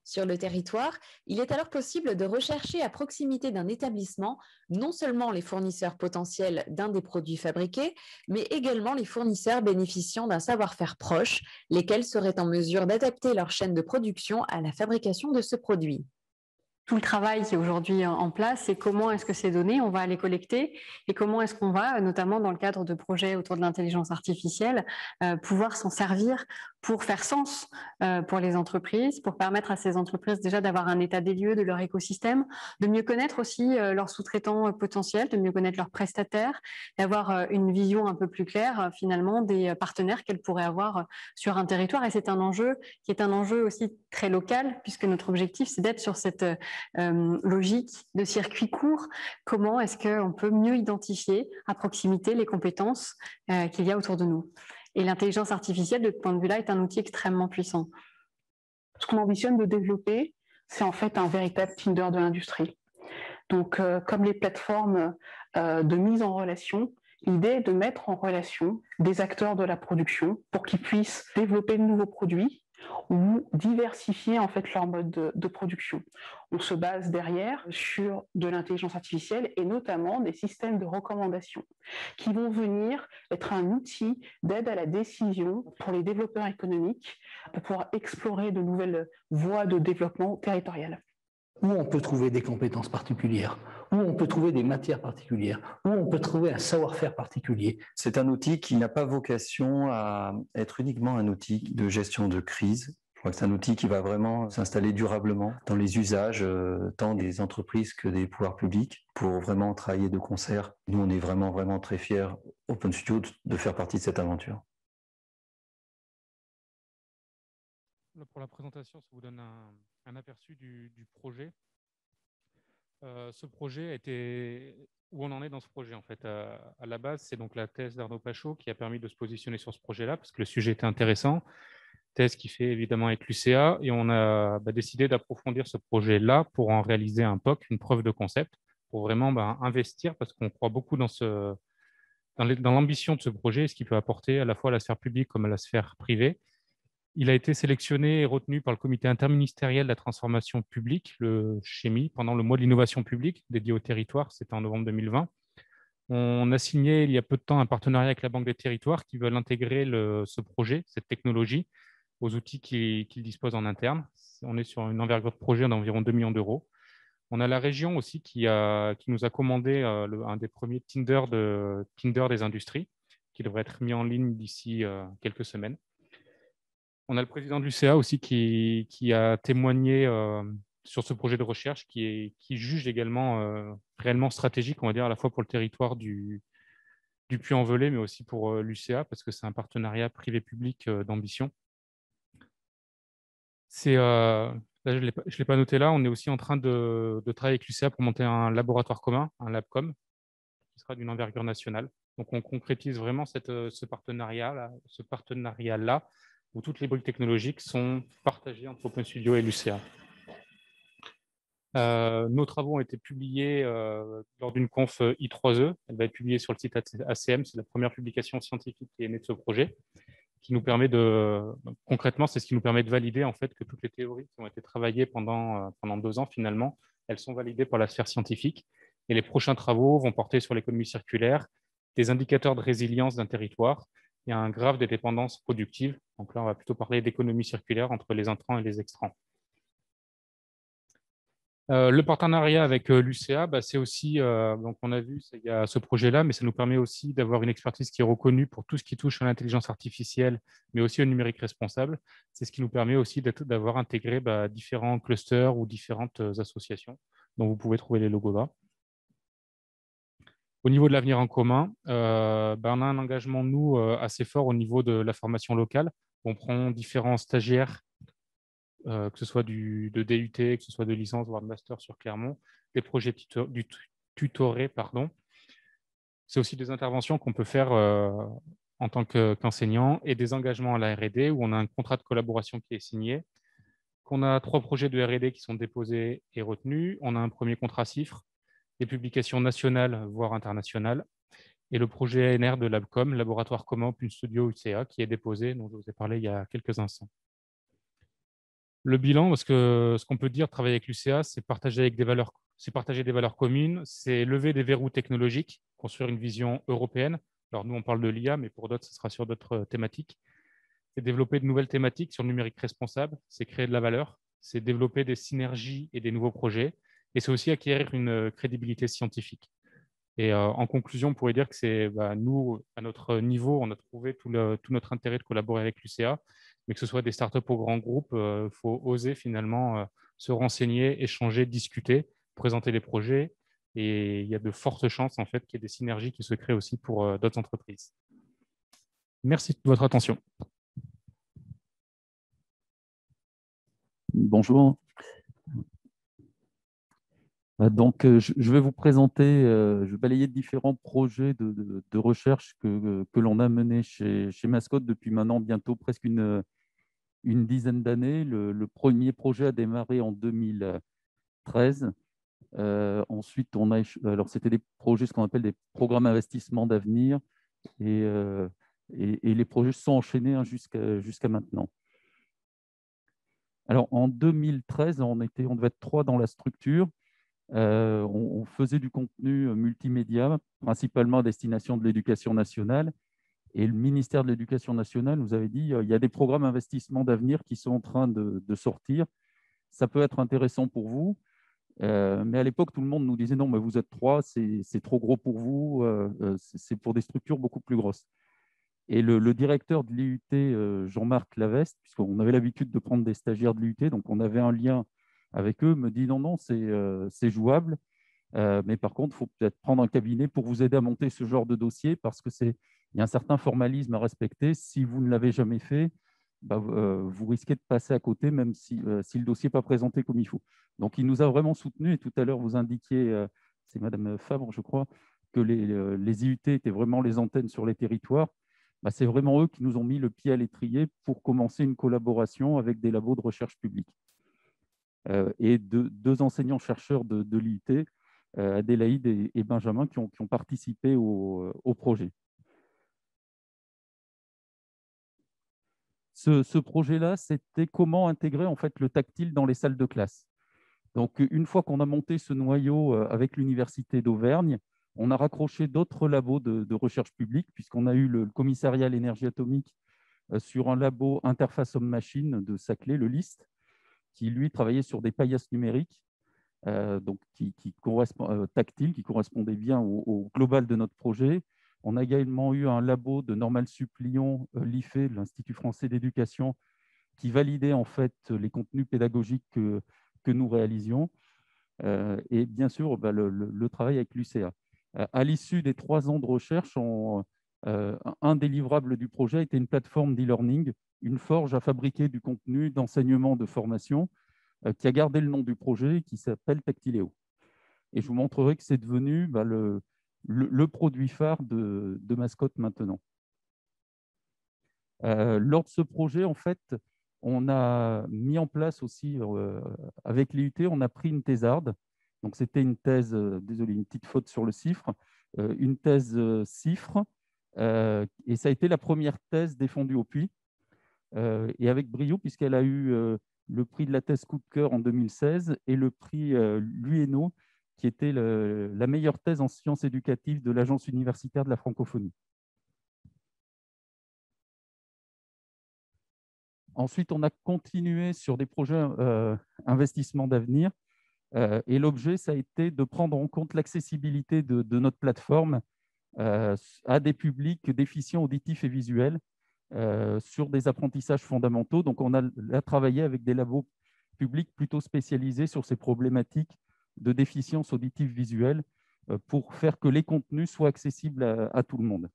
Sur le territoire, il est alors possible de rechercher à proximité d'un établissement non seulement les fournisseurs potentiels d'un des produits fabriqués, mais également les fournisseurs bénéficiant d'un savoir-faire proche, lesquels seraient en mesure d'adapter leur chaîne de production à la fabrication de ce produit. Tout le travail qui est aujourd'hui en place, c'est comment est-ce que ces données, on va les collecter et comment est-ce qu'on va, notamment dans le cadre de projets autour de l'intelligence artificielle, pouvoir s'en servir pour faire sens pour les entreprises, pour permettre à ces entreprises déjà d'avoir un état des lieux de leur écosystème, de mieux connaître aussi leurs sous-traitants potentiels, de mieux connaître leurs prestataires, d'avoir une vision un peu plus claire finalement des partenaires qu'elles pourraient avoir sur un territoire. Et c'est un enjeu qui est un enjeu aussi très local, puisque notre objectif, c'est d'être sur cette logique de circuit court. Comment est-ce qu'on peut mieux identifier à proximité les compétences qu'il y a autour de nous? Et l'intelligence artificielle, de ce point de vue-là, est un outil extrêmement puissant. Ce qu'on ambitionne de développer, c'est en fait un véritable Tinder de l'industrie. Donc, comme les plateformes de mise en relation, l'idée est de mettre en relation des acteurs de la production pour qu'ils puissent développer de nouveaux produits ou diversifier en fait leur mode de production. On se base derrière sur de l'intelligence artificielle et notamment des systèmes de recommandation qui vont venir être un outil d'aide à la décision pour les développeurs économiques pour pouvoir explorer de nouvelles voies de développement territorial. Où on peut trouver des compétences particulières, où on peut trouver des matières particulières, où on peut trouver un savoir-faire particulier. C'est un outil qui n'a pas vocation à être uniquement un outil de gestion de crise. Je crois que c'est un outil qui va vraiment s'installer durablement dans les usages tant des entreprises que des pouvoirs publics pour vraiment travailler de concert. Nous, on est vraiment très fiers, Open Studio, de faire partie de cette aventure. Pour la présentation, ça vous donne un aperçu du projet. Ce projet a été... Où on en est dans ce projet en fait à la base, c'est donc la thèse d'Arnaud Pachot qui a permis de se positionner sur ce projet-là parce que le sujet était intéressant. Thèse qui fait évidemment avec l'UCA et on a décidé d'approfondir ce projet-là pour en réaliser un POC, une preuve de concept, pour vraiment investir parce qu'on croit beaucoup dans l'ambition de ce projet et ce qu'il peut apporter à la fois à la sphère publique comme à la sphère privée. Il a été sélectionné et retenu par le comité interministériel de la transformation publique, le CHEMI, pendant le mois de l'innovation publique dédié au territoire, c'était en novembre 2020. On a signé il y a peu de temps un partenariat avec la Banque des territoires qui veulent intégrer ce projet, cette technologie, aux outils qu'ils disposent en interne. On est sur une envergure de projet d'environ 2 millions d'euros. On a la région aussi qui nous a commandé un des premiers Tinder des industries, qui devrait être mis en ligne d'ici quelques semaines. On a le président de l'UCA aussi qui a témoigné sur ce projet de recherche qui juge également réellement stratégique, on va dire, à la fois pour le territoire du Puy-en-Velay, mais aussi pour l'UCA, parce que c'est un partenariat privé-public d'ambition. Là, je ne l'ai pas noté là, on est aussi en train de travailler avec l'UCA pour monter un laboratoire commun, un LabCom, qui sera d'une envergure nationale. Donc, on concrétise vraiment ce partenariat-là, où toutes les briques technologiques sont partagées entre Open Studio et l'UCA. Nos travaux ont été publiés lors d'une conf I3E. Elle va être publiée sur le site ACM. C'est la première publication scientifique qui est née de ce projet, qui nous permet concrètement, c'est ce qui nous permet de valider en fait que toutes les théories qui ont été travaillées pendant 2 ans finalement elles sont validées par la sphère scientifique. Et les prochains travaux vont porter sur l'économie circulaire, des indicateurs de résilience d'un territoire et un graphe des dépendances productives. Donc là, on va plutôt parler d'économie circulaire entre les intrants et les extrants. Le partenariat avec l'UCA, c'est aussi, donc on a vu, il y a ce projet-là, mais ça nous permet aussi d'avoir une expertise qui est reconnue pour tout ce qui touche à l'intelligence artificielle, mais aussi au numérique responsable. C'est ce qui nous permet aussi d'avoir intégré différents clusters ou différentes associations, dont vous pouvez trouver les logos là. Au niveau de l'avenir en commun, on a un engagement, nous, assez fort au niveau de la formation locale. On prend différents stagiaires, que ce soit de DUT, que ce soit de licence, voire de master sur Clermont, des projets tutorés, pardon. C'est aussi des interventions qu'on peut faire en tant qu'enseignant et des engagements à la R&D où on a un contrat de collaboration qui est signé, qu'on a 3 projets de R&D qui sont déposés et retenus, on a un premier contrat CIFRE, des publications nationales, voire internationales, et le projet ANR de Labcom, Laboratoire commun Open Studio UCA, qui est déposé, dont je vous ai parlé il y a quelques instants. Le bilan, parce que ce qu'on peut dire, travailler avec l'UCA, c'est partager des valeurs communes, c'est lever des verrous technologiques, construire une vision européenne. Alors nous, on parle de l'IA, mais pour d'autres, ce sera sur d'autres thématiques. C'est développer de nouvelles thématiques sur le numérique responsable, c'est créer de la valeur, c'est développer des synergies et des nouveaux projets, et c'est aussi acquérir une crédibilité scientifique. Et en conclusion, on pourrait dire que c'est nous, à notre niveau, on a trouvé tout notre intérêt de collaborer avec l'UCA, mais que ce soit des startups ou grands groupes, il faut oser finalement se renseigner, échanger, discuter, présenter les projets. Et il y a de fortes chances en fait, qu'il y ait des synergies qui se créent aussi pour d'autres entreprises. Merci de votre attention. Bonjour. Donc, je vais vous présenter, je vais balayer différents projets de recherche que l'on a menés chez Mascotte depuis maintenant bientôt presque une dizaine d'années. Le premier projet a démarré en 2013. Ensuite, alors c'était des projets, ce qu'on appelle des programmes d'investissement d'avenir, et les projets se sont enchaînés jusqu'à maintenant. Alors, en 2013, on devait être 3 dans la structure. On faisait du contenu multimédia, principalement à destination de l'éducation nationale. Et le ministère de l'Éducation nationale nous avait dit il y a des programmes d'investissement d'avenir qui sont en train de sortir. Ça peut être intéressant pour vous. Mais à l'époque, tout le monde nous disait non, mais vous êtes 3, c'est trop gros pour vous, c'est pour des structures beaucoup plus grosses. Et le directeur de l'IUT, Jean-Marc Laveste, puisqu'on avait l'habitude de prendre des stagiaires de l'IUT, donc on avait un lien avec eux, me dit non, c'est jouable, mais par contre, il faut peut-être prendre un cabinet pour vous aider à monter ce genre de dossier parce qu'il y a un certain formalisme à respecter. Si vous ne l'avez jamais fait, vous risquez de passer à côté, même si le dossier n'est pas présenté comme il faut. Donc, il nous a vraiment soutenus et tout à l'heure, vous indiquiez, c'est Madame Fabre, je crois, que les IUT étaient vraiment les antennes sur les territoires. C'est vraiment eux qui nous ont mis le pied à l'étrier pour commencer une collaboration avec des labos de recherche publique. Et 2 enseignants-chercheurs de l'IUT, Adélaïde et Benjamin, qui ont participé au projet. Ce projet-là, c'était comment intégrer en fait, le tactile dans les salles de classe. Donc, une fois qu'on a monté ce noyau avec l'Université d'Auvergne, on a raccroché d'autres labos de recherche publique, puisqu'on a eu le commissariat à l'énergie atomique sur un labo interface homme-machine de Saclay, le LIST, qui, lui, travaillait sur des paillasses numériques, donc tactiles, qui correspondaient bien au global de notre projet. On a également eu un labo de Normal Sup Lyon, l'IFE, l'Institut français d'éducation, qui validait en fait les contenus pédagogiques que nous réalisions. Et bien sûr, le travail avec l'UCA. À l'issue des 3 ans de recherche, un des livrables du projet était une plateforme d'e-learning, une forge à fabriquer du contenu d'enseignement de formation qui a gardé le nom du projet, qui s'appelle Tactiléo. Et je vous montrerai que c'est devenu le produit phare de Mascotte maintenant. Lors de ce projet, en fait, on a mis en place aussi, avec l'IUT, on a pris une thésarde. Donc, c'était une thèse, désolé, une petite faute sur le CIFRE, une thèse CIFRE, et ça a été la première thèse défendue au Puy, et avec brio, puisqu'elle a eu le prix de la thèse coup de cœur en 2016 et le prix Lueno, qui était la meilleure thèse en sciences éducatives de l'Agence universitaire de la francophonie. Ensuite, on a continué sur des projets investissements d'avenir. Et l'objet, ça a été de prendre en compte l'accessibilité de notre plateforme à des publics déficients auditifs et visuels sur des apprentissages fondamentaux. Donc, on a travaillé avec des labos publics plutôt spécialisés sur ces problématiques de déficience auditive visuelle pour faire que les contenus soient accessibles à tout le monde.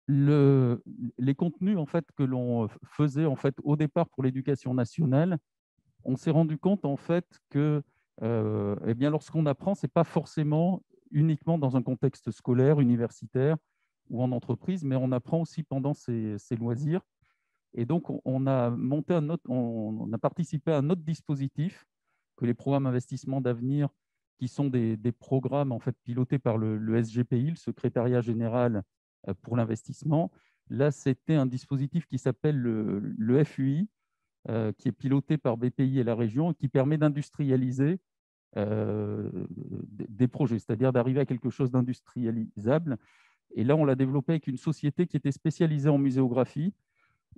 Les contenus en fait, que l'on faisait en fait, au départ pour l'éducation nationale, on s'est rendu compte en fait, que eh bien, lorsqu'on apprend, ce n'est pas forcément uniquement dans un contexte scolaire, universitaire ou en entreprise, mais on apprend aussi pendant ses loisirs. Et donc, on a participé à un autre dispositif que les programmes d'investissement d'avenir, qui sont des programmes en fait, pilotés par le SGPI, le Secrétariat général pour l'investissement. Là, c'était un dispositif qui s'appelle le FUI, qui est piloté par BPI et la région, et qui permet d'industrialiser des projets, c'est-à-dire d'arriver à quelque chose d'industrialisable. Et là, on l'a développé avec une société qui était spécialisée en muséographie.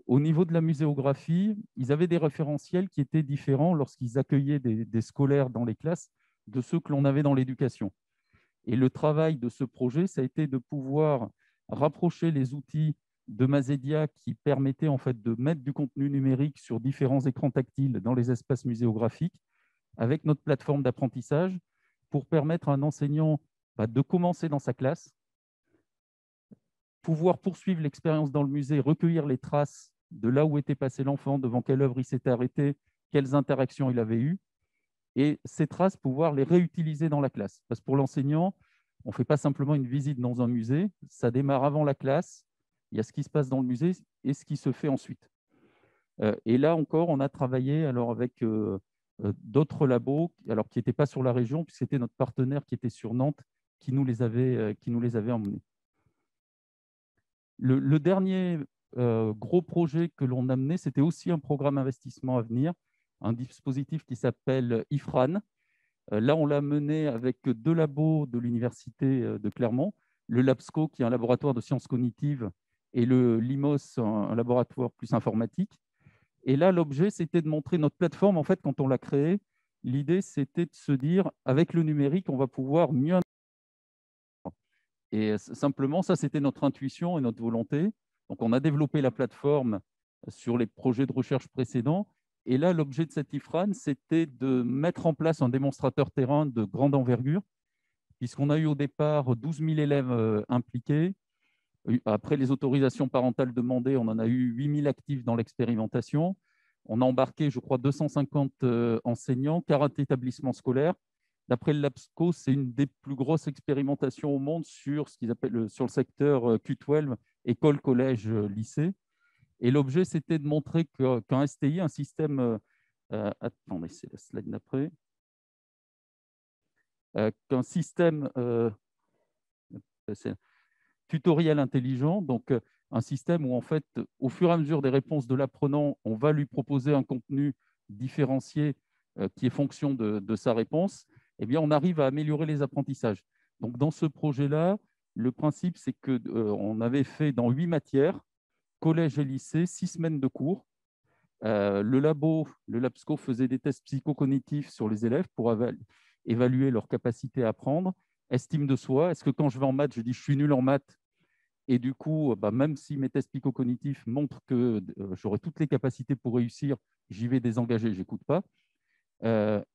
Au niveau de la muséographie, ils avaient des référentiels qui étaient différents lorsqu'ils accueillaient des scolaires dans les classes de ceux que l'on avait dans l'éducation. Et le travail de ce projet, ça a été de pouvoir rapprocher les outils de Mazedia qui permettaient en fait de mettre du contenu numérique sur différents écrans tactiles dans les espaces muséographiques avec notre plateforme d'apprentissage pour permettre à un enseignant de commencer dans sa classe, pouvoir poursuivre l'expérience dans le musée, recueillir les traces de là où était passé l'enfant, devant quelle œuvre il s'était arrêté, quelles interactions il avait eues, et ces traces, pouvoir les réutiliser dans la classe. Parce que pour l'enseignant, on ne fait pas simplement une visite dans un musée, ça démarre avant la classe, il y a ce qui se passe dans le musée et ce qui se fait ensuite. Et là encore, on a travaillé alors, avec d'autres labos alors, qui n'étaient pas sur la région, puisque c'était notre partenaire qui était sur Nantes qui nous les avait emmenés. Le dernier gros projet que l'on a mené, c'était aussi un programme investissement à venir, un dispositif qui s'appelle IFRAN. Là, on l'a mené avec 2 labos de l'Université de Clermont, le LabSco, qui est un laboratoire de sciences cognitives, et le LIMOS, un laboratoire plus informatique. Et là, l'objet, c'était de montrer notre plateforme. En fait, quand on l'a créée, l'idée, c'était de se dire, avec le numérique, on va pouvoir mieux... Et simplement, ça, c'était notre intuition et notre volonté. Donc, on a développé la plateforme sur les projets de recherche précédents. Et là, l'objet de cette IFRAN, c'était de mettre en place un démonstrateur terrain de grande envergure, puisqu'on a eu au départ 12 000 élèves impliqués. Après les autorisations parentales demandées, on en a eu 8 000 actifs dans l'expérimentation. On a embarqué, je crois, 250 enseignants, 40 établissements scolaires. D'après le LabSco, c'est une des plus grosses expérimentations au monde sur ce qu'ils appellent sur le secteur Q12, école, collège, lycée. Et l'objet, c'était de montrer qu'un STI, un système... attendez, c'est la slide d'après. Qu'un système tutoriel intelligent, donc un système où, en fait, au fur et à mesure des réponses de l'apprenant, on va lui proposer un contenu différencié qui est fonction de sa réponse, eh bien, on arrive à améliorer les apprentissages. Donc, dans ce projet-là, le principe, c'est qu'on avait fait dans 8 matières, collège et lycée, 6 semaines de cours. Le LabSco faisait des tests psychocognitifs sur les élèves pour évaluer leur capacité à apprendre. Estime de soi, est-ce que quand je vais en maths, je dis je suis nul en maths, et du coup, même si mes tests psychocognitifs montrent que j'aurai toutes les capacités pour réussir, j'y vais désengagé, je n'écoute pas.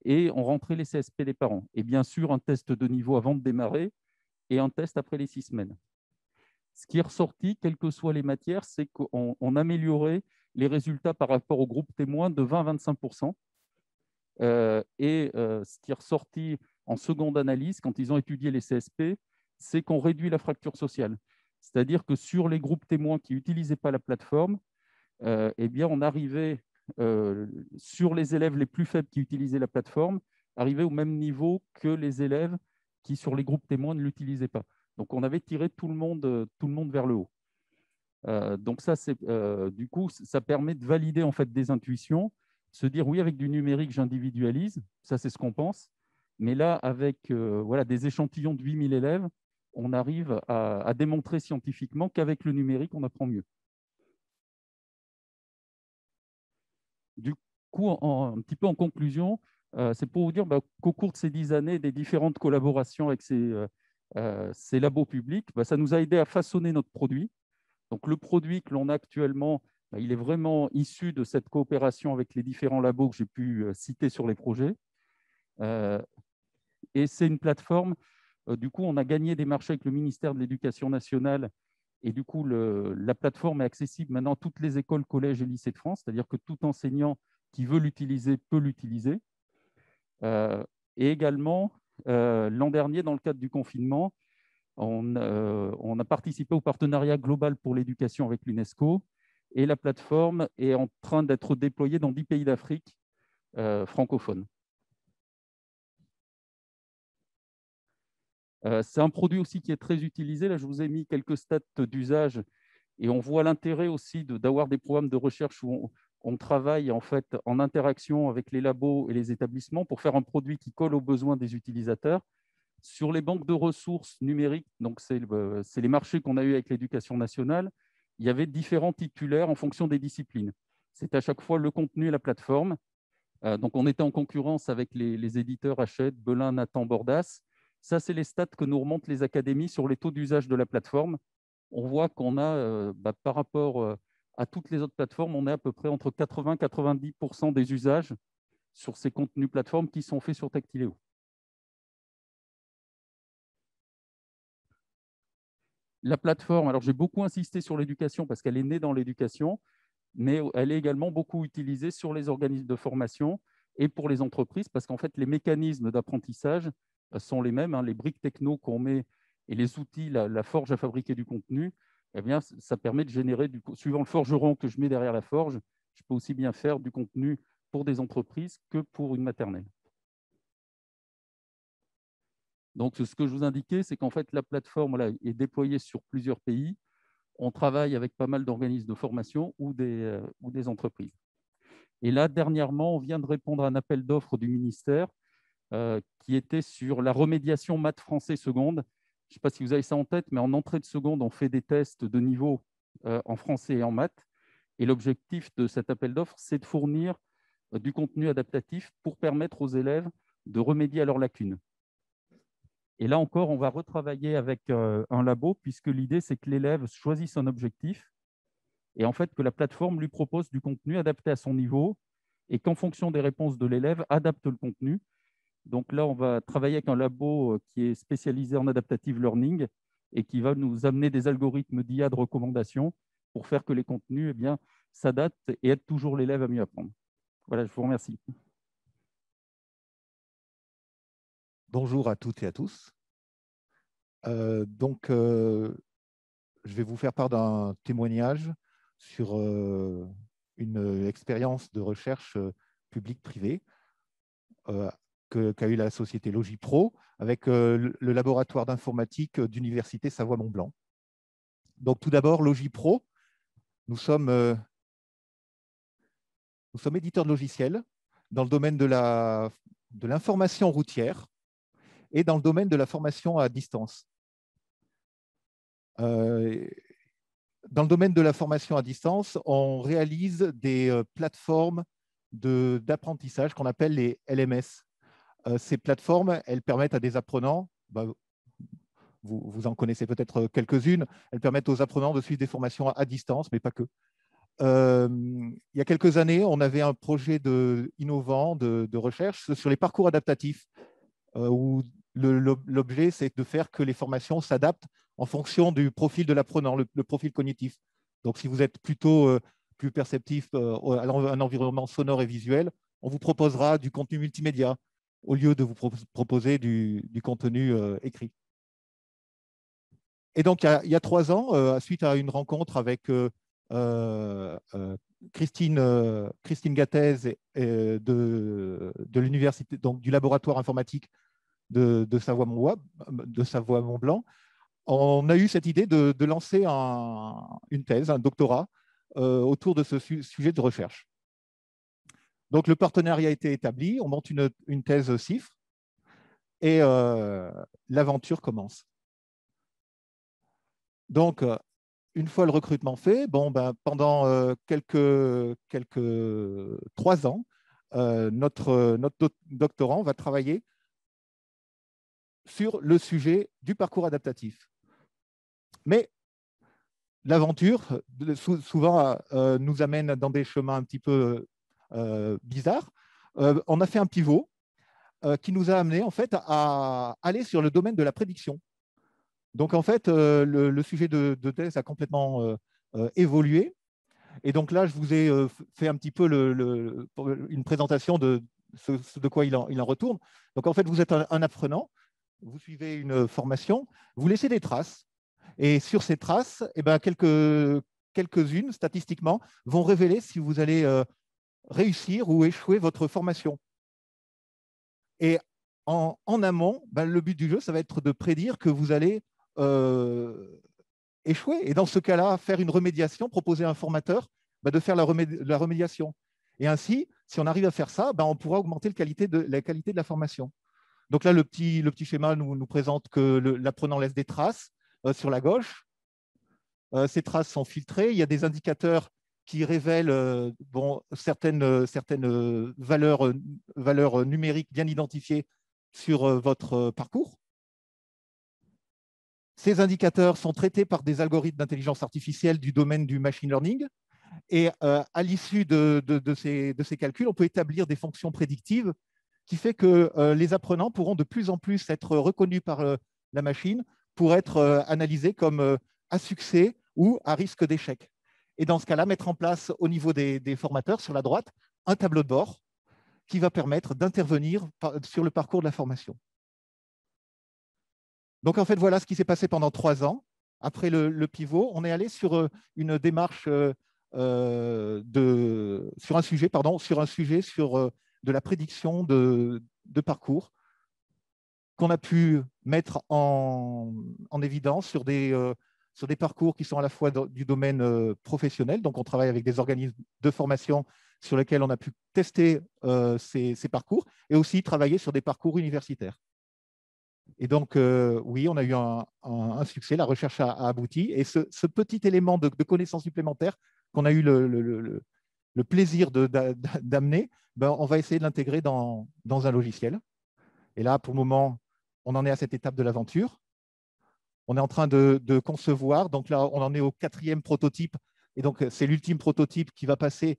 Et on rentrait les CSP des parents. Et bien sûr, un test de niveau avant de démarrer et un test après les 6 semaines. Ce qui est ressorti, quelles que soient les matières, c'est qu'on améliorait les résultats par rapport au groupe témoin de 20 à 25%. Ce qui est ressorti en seconde analyse, quand ils ont étudié les CSP, c'est qu'on réduit la fracture sociale. C'est-à-dire que sur les groupes témoins qui n'utilisaient pas la plateforme, eh bien, on arrivait, sur les élèves les plus faibles qui utilisaient la plateforme, arriver au même niveau que les élèves qui, sur les groupes témoins, ne l'utilisaient pas. Donc, on avait tiré tout le monde vers le haut. Donc ça, du coup, ça permet de valider en fait des intuitions, se dire oui, avec du numérique, j'individualise, ça c'est ce qu'on pense, mais là, avec voilà, des échantillons de 8000 élèves, on arrive à démontrer scientifiquement qu'avec le numérique, on apprend mieux. Du coup, un petit peu en conclusion, c'est pour vous dire qu'au cours de ces 10 années, des différentes collaborations avec ces labos publics, ça nous a aidé à façonner notre produit. Donc, le produit que l'on a actuellement, il est vraiment issu de cette coopération avec les différents labos que j'ai pu citer sur les projets. Et c'est une plateforme, du coup, on a gagné des marchés avec le ministère de l'Éducation nationale. Et du coup, la plateforme est accessible maintenant à toutes les écoles, collèges et lycées de France, c'est-à-dire que tout enseignant qui veut l'utiliser peut l'utiliser. Et également, l'an dernier, dans le cadre du confinement, on a participé au partenariat global pour l'éducation avec l'UNESCO et la plateforme est en train d'être déployée dans 10 pays d'Afrique francophones. C'est un produit aussi qui est très utilisé. Là, je vous ai mis quelques stats d'usage et on voit l'intérêt aussi d'avoir des programmes de recherche où on travaille en fait en interaction avec les labos et les établissements pour faire un produit qui colle aux besoins des utilisateurs. Sur les banques de ressources numériques, donc c'est les marchés qu'on a eu avec l'Éducation nationale, il y avait différents titulaires en fonction des disciplines. C'est à chaque fois le contenu et la plateforme. Donc on était en concurrence avec les éditeurs Hachette, Belin, Nathan, Bordas. Ça, c'est les stats que nous remontent les académies sur les taux d'usage de la plateforme. On voit qu'on a, par rapport à toutes les autres plateformes, on est à peu près entre 80 et 90% des usages sur ces contenus plateformes qui sont faits sur Tactiléo. La plateforme, alors j'ai beaucoup insisté sur l'éducation parce qu'elle est née dans l'éducation, mais elle est également beaucoup utilisée sur les organismes de formation et pour les entreprises parce qu'en fait, les mécanismes d'apprentissage sont les mêmes. Les briques techno qu'on met et les outils, la forge à fabriquer du contenu, eh bien, ça permet de générer, suivant le forgeron que je mets derrière la forge, je peux aussi bien faire du contenu pour des entreprises que pour une maternelle. Donc, ce que je vous indiquais, c'est qu'en fait, la plateforme est déployée sur plusieurs pays. On travaille avec pas mal d'organismes de formation ou des entreprises. Et là, dernièrement, on vient de répondre à un appel d'offres du ministère qui était sur la remédiation maths français seconde. Je ne sais pas si vous avez ça en tête, mais en entrée de seconde, on fait des tests de niveau en français et en maths. Et l'objectif de cet appel d'offres, c'est de fournir du contenu adaptatif pour permettre aux élèves de remédier à leurs lacunes. Et là encore, on va retravailler avec un labo, puisque l'idée, c'est que l'élève choisisse un objectif et en fait que la plateforme lui propose du contenu adapté à son niveau et qu'en fonction des réponses de l'élève, adapte le contenu. Donc là, on va travailler avec un labo qui est spécialisé en adaptative learning et qui va nous amener des algorithmes d'IA de recommandation pour faire que les contenus s'adaptent et aident toujours l'élève à mieux apprendre. Voilà, je vous remercie. Bonjour à toutes et à tous. Je vais vous faire part d'un témoignage sur une expérience de recherche publique-privée qu'a eu la société Logipro avec le laboratoire d'informatique d'Université Savoie-Mont-Blanc. Donc, tout d'abord, Logipro, nous sommes éditeurs de logiciels dans le domaine de l'information routière et dans le domaine de la formation à distance. Dans le domaine de la formation à distance, on réalise des plateformes d'apprentissage qu'on appelle les LMS. Ces plateformes, elles permettent à des apprenants, vous en connaissez peut-être quelques-unes, elles permettent aux apprenants de suivre des formations à distance, mais pas que. Il y a quelques années, on avait un projet innovant de recherche sur les parcours adaptatifs, où l'objet, c'est de faire que les formations s'adaptent en fonction du profil de l'apprenant, le profil cognitif. Donc, si vous êtes plutôt plus perceptif à un environnement sonore et visuel, on vous proposera du contenu multimédia au lieu de vous proposer du contenu écrit. Et donc, il y a 3 ans, suite à une rencontre avec Christine Gattez de l'université, donc du laboratoire informatique de Savoie-Mont-Blanc, on a eu cette idée de lancer une thèse, un doctorat autour de ce sujet de recherche. Donc, le partenariat a été établi, on monte une thèse CIFRE et l'aventure commence. Donc, une fois le recrutement fait, pendant quelques 3 ans, notre doctorant va travailler sur le sujet du parcours adaptatif. Mais l'aventure, souvent, nous amène dans des chemins un petit peu bizarres. On a fait un pivot qui nous a amené en fait, à aller sur le domaine de la prédiction. Donc, en fait, le sujet de thèse a complètement évolué. Et donc là, je vous ai fait un petit peu une présentation de de quoi il en retourne. Donc, en fait, vous êtes un apprenant, vous suivez une formation, vous laissez des traces. Et sur ces traces, eh ben, quelques-unes, statistiquement, vont révéler si vous allez réussir ou échouer votre formation. Et en amont, ben, le but du jeu, ça va être de prédire que vous allez échouer. Et dans ce cas-là, faire une remédiation, proposer à un formateur de faire la remédiation. Et ainsi, si on arrive à faire ça, ben, on pourra augmenter la qualité de la formation. Donc là, le petit schéma nous présente que l'apprenant laisse des traces sur la gauche. Ces traces sont filtrées. Il y a des indicateurs qui révèlent certaines valeurs numériques bien identifiées sur votre parcours. Ces indicateurs sont traités par des algorithmes d'intelligence artificielle du domaine du machine learning. Et à l'issue de ces calculs, on peut établir des fonctions prédictives qui fait que les apprenants pourront de plus en plus être reconnus par la machine pour être analysés comme à succès ou à risque d'échec. Et dans ce cas-là, mettre en place au niveau des formateurs, sur la droite, un tableau de bord qui va permettre d'intervenir sur le parcours de la formation. Donc, en fait, voilà ce qui s'est passé pendant 3 ans. Après le pivot, on est allé sur une démarche sur un sujet de la prédiction de parcours qu'on a pu mettre en évidence sur des parcours qui sont à la fois du domaine professionnel. Donc, on travaille avec des organismes de formation sur lesquels on a pu tester ces parcours et aussi travailler sur des parcours universitaires. Et donc, oui, on a eu un succès, la recherche a abouti. Et ce petit élément de connaissance supplémentaire qu'on a eu le plaisir d'amener, ben, on va essayer de l'intégrer dans un logiciel. Et là, pour le moment, on en est à cette étape de l'aventure. On est en train de concevoir. Donc là, on en est au 4e prototype. Et donc, c'est l'ultime prototype qui va passer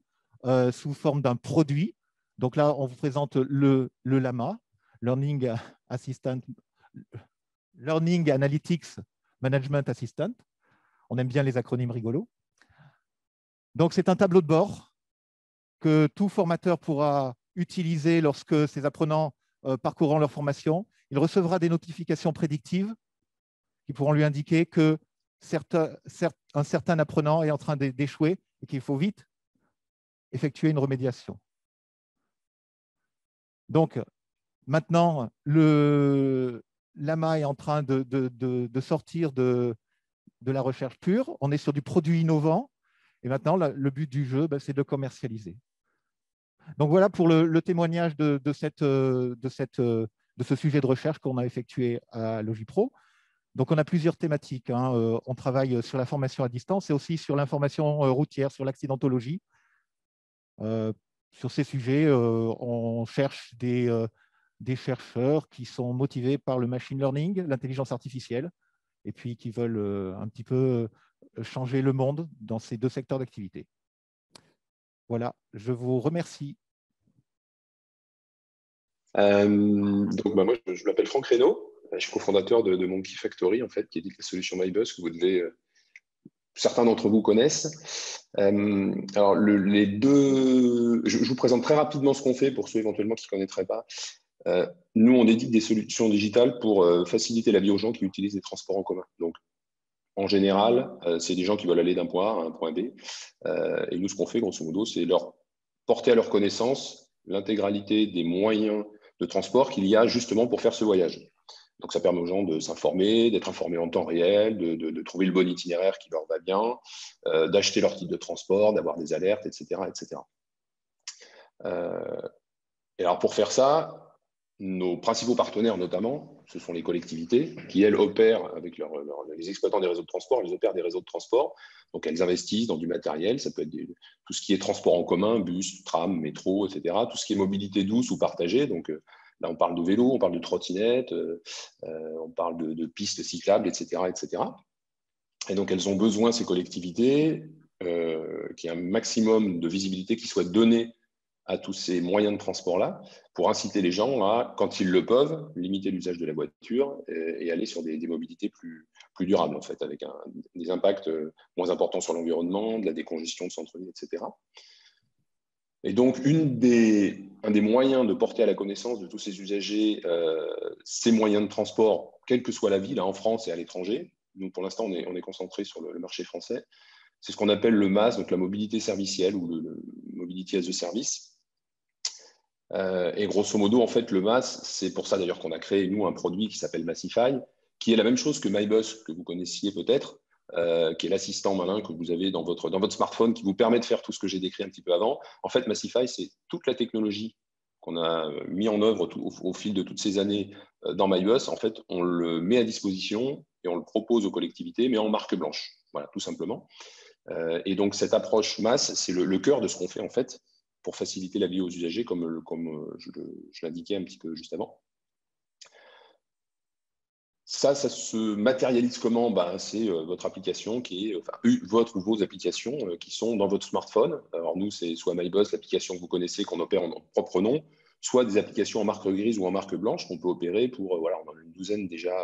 sous forme d'un produit. Donc là, on vous présente le LAMA, Learning Analytics Management Assistant. On aime bien les acronymes rigolos. Donc, c'est un tableau de bord que tout formateur pourra utiliser lorsque ses apprenants parcourront leur formation. Il recevra des notifications prédictives qui pourront lui indiquer que un certain apprenant est en train d'échouer et qu'il faut vite effectuer une remédiation. Donc, maintenant, l'AMA est en train de sortir de la recherche pure. On est sur du produit innovant. Et maintenant, le but du jeu, c'est de commercialiser. Donc, voilà pour le témoignage de ce sujet de recherche qu'on a effectué à Logipro. Donc, on a plusieurs thématiques. On travaille sur la formation à distance et aussi sur l'information routière, sur l'accidentologie. Sur ces sujets, on cherche des chercheurs qui sont motivés par le machine learning, l'intelligence artificielle, et puis qui veulent un petit peu changer le monde dans ces 2 secteurs d'activité. Voilà, je vous remercie. Donc, moi, je m'appelle Franck Reynaud. Je suis cofondateur de Monkey Factory, en fait, qui édite la solution MyBus que certains d'entre vous connaissent. Alors, je vous présente très rapidement ce qu'on fait pour ceux éventuellement qui ne connaîtraient pas. Nous, on édite des solutions digitales pour faciliter la vie aux gens qui utilisent les transports en commun. Donc, en général, c'est des gens qui veulent aller d'un point A à un point B. Et nous, ce qu'on fait, grosso modo, c'est leur porter à leur connaissance l'intégralité des moyens de transport qu'il y a justement pour faire ce voyage. Donc, ça permet aux gens de s'informer, d'être informés en temps réel, de trouver le bon itinéraire qui leur va bien, d'acheter leur type de transport, d'avoir des alertes, etc. etc. Et alors, pour faire ça, nos principaux partenaires, notamment, ce sont les collectivités qui, elles, opèrent avec les exploitants des réseaux de transport, elles opèrent des réseaux de transport. Donc, elles investissent dans du matériel. Ça peut être tout ce qui est transport en commun, bus, tram, métro, etc. Tout ce qui est mobilité douce ou partagée. Donc, là, on parle de vélo, on parle de trottinette, on parle de pistes cyclables, etc., etc. Et donc, elles ont besoin, ces collectivités, qu'il y ait un maximum de visibilité qui soit donnée à tous ces moyens de transport-là, pour inciter les gens à, quand ils le peuvent, limiter l'usage de la voiture et aller sur des mobilités plus durables, en fait, avec des impacts moins importants sur l'environnement, de la décongestion de centre-ville, etc. Et donc, un des moyens de porter à la connaissance de tous ces usagers ces moyens de transport, quelle que soit la ville, en France et à l'étranger, nous, pour l'instant, on est concentré sur le marché français, c'est ce qu'on appelle le MaaS, donc la mobilité servicielle ou le Mobility as a Service. Et grosso modo, en fait, le MaaS, c'est pour ça d'ailleurs qu'on a créé, nous, un produit qui s'appelle Massify, qui est la même chose que MyBus, que vous connaissiez peut-être, qui est l'assistant malin que vous avez dans votre smartphone, qui vous permet de faire tout ce que j'ai décrit un petit peu avant. En fait, Massify, c'est toute la technologie qu'on a mis en œuvre au fil de toutes ces années dans MyBus. En fait, on le met à disposition et on le propose aux collectivités, mais en marque blanche. Voilà, tout simplement. Et donc, cette approche MaaS, c'est le cœur de ce qu'on fait, en fait, pour faciliter la vie aux usagers, comme je l'indiquais un petit peu juste avant. Ça se matérialise comment? C'est votre application qui est, votre ou vos applications qui sont dans votre smartphone. Alors nous, c'est soit MyBus, l'application que vous connaissez, qu'on opère en notre propre nom, soit des applications en marque grise ou en marque blanche qu'on peut opérer pour, voilà, on en a une douzaine déjà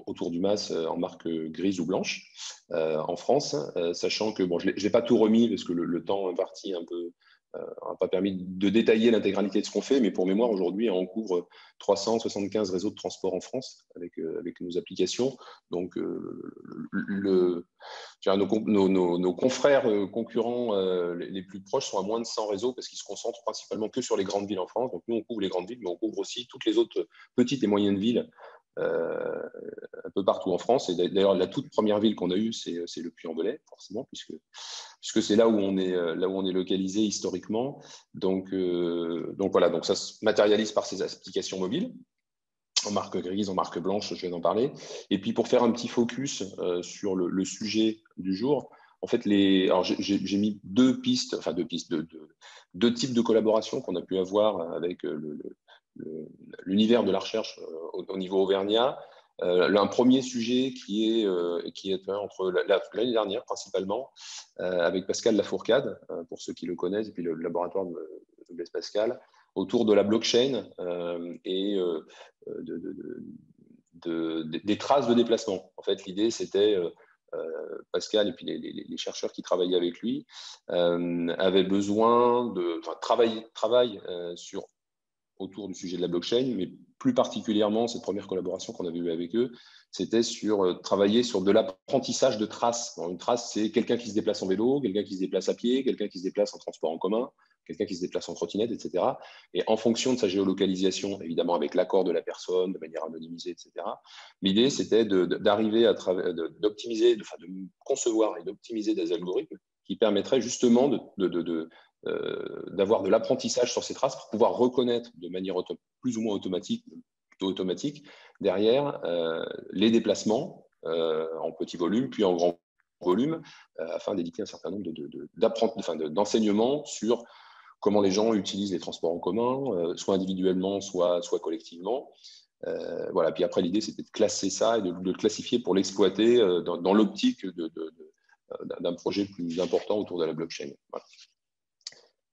autour du MaaS en marque grise ou blanche en France, sachant que, bon, je n'ai pas tout remis parce que le temps imparti un peu n'a pas permis de détailler l'intégralité de ce qu'on fait, mais pour mémoire, aujourd'hui, on couvre 375 réseaux de transport en France avec nos applications. Donc, nos confrères concurrents les plus proches sont à moins de 100 réseaux parce qu'ils se concentrent principalement que sur les grandes villes en France. Donc, nous, on couvre les grandes villes, mais on couvre aussi toutes les autres petites et moyennes villes un peu partout en France. Et d'ailleurs, la toute première ville qu'on a eue, c'est le Puy-en-Velay, forcément, puisque c'est là où on est localisé historiquement. Donc voilà, donc ça se matérialise par ces applications mobiles, en marque grise, en marque blanche, je viens d'en parler. Et puis pour faire un petit focus sur le sujet du jour, en fait, alors j'ai mis deux types de collaboration qu'on a pu avoir avec l'univers de la recherche au niveau auvergnat. Un premier sujet qui est entre l'année dernière principalement avec Pascal Lafourcade, pour ceux qui le connaissent, et puis le laboratoire de Blaise Pascal, autour de la blockchain et des traces de déplacement. En fait, l'idée, c'était Pascal et puis les chercheurs qui travaillaient avec lui avaient besoin travailler autour du sujet de la blockchain, mais plus particulièrement, cette première collaboration qu'on avait eue avec eux, c'était travailler sur de l'apprentissage de traces. Alors, une trace, c'est quelqu'un qui se déplace en vélo, quelqu'un qui se déplace à pied, quelqu'un qui se déplace en transport en commun, quelqu'un qui se déplace en trottinette, etc. Et en fonction de sa géolocalisation, évidemment avec l'accord de la personne, de manière anonymisée, etc., l'idée, c'était d'arriver à d'optimiser, de concevoir et d'optimiser des algorithmes qui permettraient justement d'avoir de l'apprentissage sur ces traces pour pouvoir reconnaître de manière plus ou moins automatique derrière les déplacements en petit volume, puis en grand volume, afin d'éviter un certain nombre d'enseignements sur comment les gens utilisent les transports en commun, soit individuellement, soit collectivement. Voilà. Puis après, l'idée, c'était de classer ça et de le classifier pour l'exploiter dans l'optique d'un projet plus important autour de la blockchain. Voilà.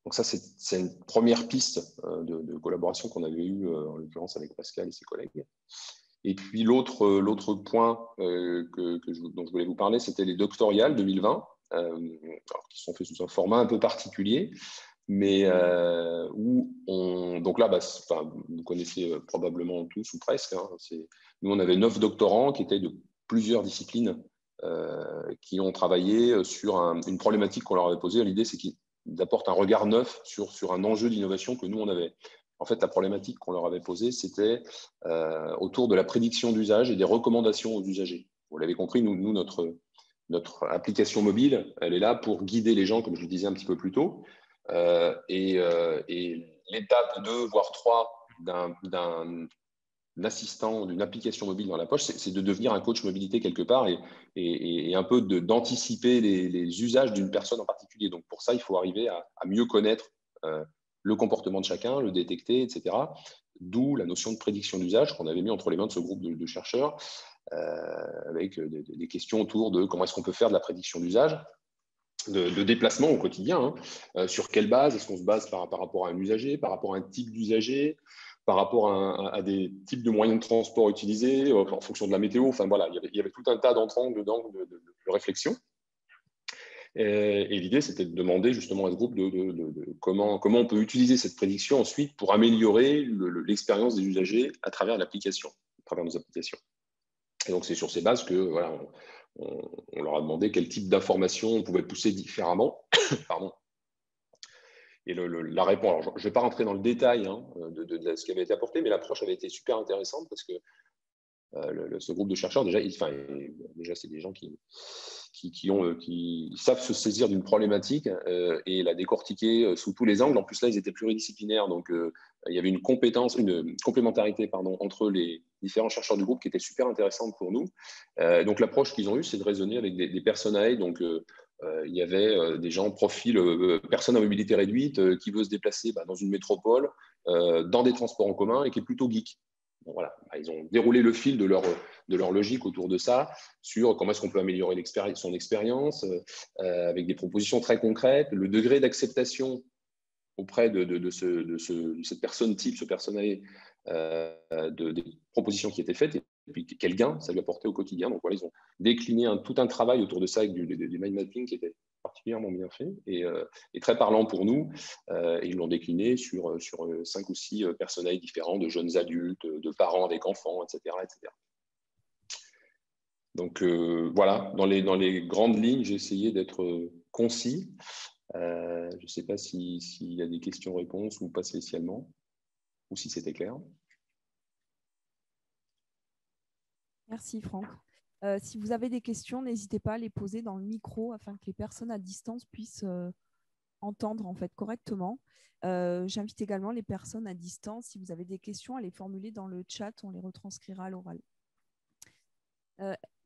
Donc ça, c'est une première piste de collaboration qu'on avait eue, en l'occurrence avec Pascal et ses collègues. Et puis l'autre point dont je voulais vous parler, c'était les Doctoriales 2020, qui sont faits sous un format un peu particulier, mais donc là, vous connaissez probablement tous ou presque. Nous, on avait 9 doctorants qui étaient de plusieurs disciplines qui ont travaillé sur une problématique qu'on leur avait posée. L'idée, c'est d'apporter un regard neuf sur un enjeu d'innovation que nous, on avait. En fait, la problématique qu'on leur avait posée, c'était autour de la prédiction d'usage et des recommandations aux usagers. Vous l'avez compris, nous notre application mobile, elle est là pour guider les gens, comme je le disais un petit peu plus tôt. Et l'étape 2, voire 3 d'un assistant, d'une application mobile dans la poche, c'est de devenir un coach mobilité quelque part et un peu d'anticiper les usages d'une personne en particulier. Donc pour ça, il faut arriver à mieux connaître le comportement de chacun, le détecter, etc. D'où la notion de prédiction d'usage qu'on avait mis entre les mains de ce groupe de chercheurs, avec des questions autour de comment est-ce qu'on peut faire de la prédiction d'usage, de déplacement au quotidien. Sur quelle base? Est-ce qu'on se base par rapport à un usager, par rapport à un type d'usager, par rapport à des types de moyens de transport utilisés, en fonction de la météo? Enfin voilà, il y avait tout un tas d'entrants dedans de réflexion. Et l'idée, c'était de demander justement à ce groupe comment on peut utiliser cette prédiction ensuite pour améliorer l'expérience des usagers à travers l'application, à travers nos applications. Et donc, c'est sur ces bases que voilà, on leur a demandé quel type d'informations on pouvait pousser différemment. Pardon. Et la réponse, alors je ne vais pas rentrer dans le détail de ce qui avait été apporté, mais l'approche avait été super intéressante parce que ce groupe de chercheurs, déjà c'est des gens qui savent se saisir d'une problématique et la décortiquer sous tous les angles. En plus, là, ils étaient pluridisciplinaires, donc il y avait une complémentarité entre les différents chercheurs du groupe qui était super intéressante pour nous. Donc, l'approche qu'ils ont eue, c'est de raisonner avec des personae. Donc, il y avait des gens profil personne à mobilité réduite qui veut se déplacer dans une métropole, dans des transports en commun et qui est plutôt geek. Bon, voilà. Ils ont déroulé le fil de leur logique autour de ça, sur comment est-ce qu'on peut améliorer son expérience, avec des propositions très concrètes, le degré d'acceptation auprès de cette personne type, ce personnel, des propositions qui étaient faites, et puis quel gain ça lui apportait au quotidien. Donc voilà, ils ont décliné tout un travail autour de ça avec du mind mapping qui était particulièrement bien fait et très parlant pour nous. Et ils l'ont décliné sur 5 ou 6 personnels différents, de jeunes adultes, de parents avec enfants, etc. etc. Donc voilà, dans les grandes lignes, j'ai essayé d'être concis. Je ne sais pas s'il y a des questions-réponses ou pas spécialement, ou si c'était clair. Merci Franck. Si vous avez des questions, n'hésitez pas à les poser dans le micro afin que les personnes à distance puissent entendre en fait correctement. J'invite également les personnes à distance, si vous avez des questions, à les formuler dans le chat, on les retranscrira à l'oral.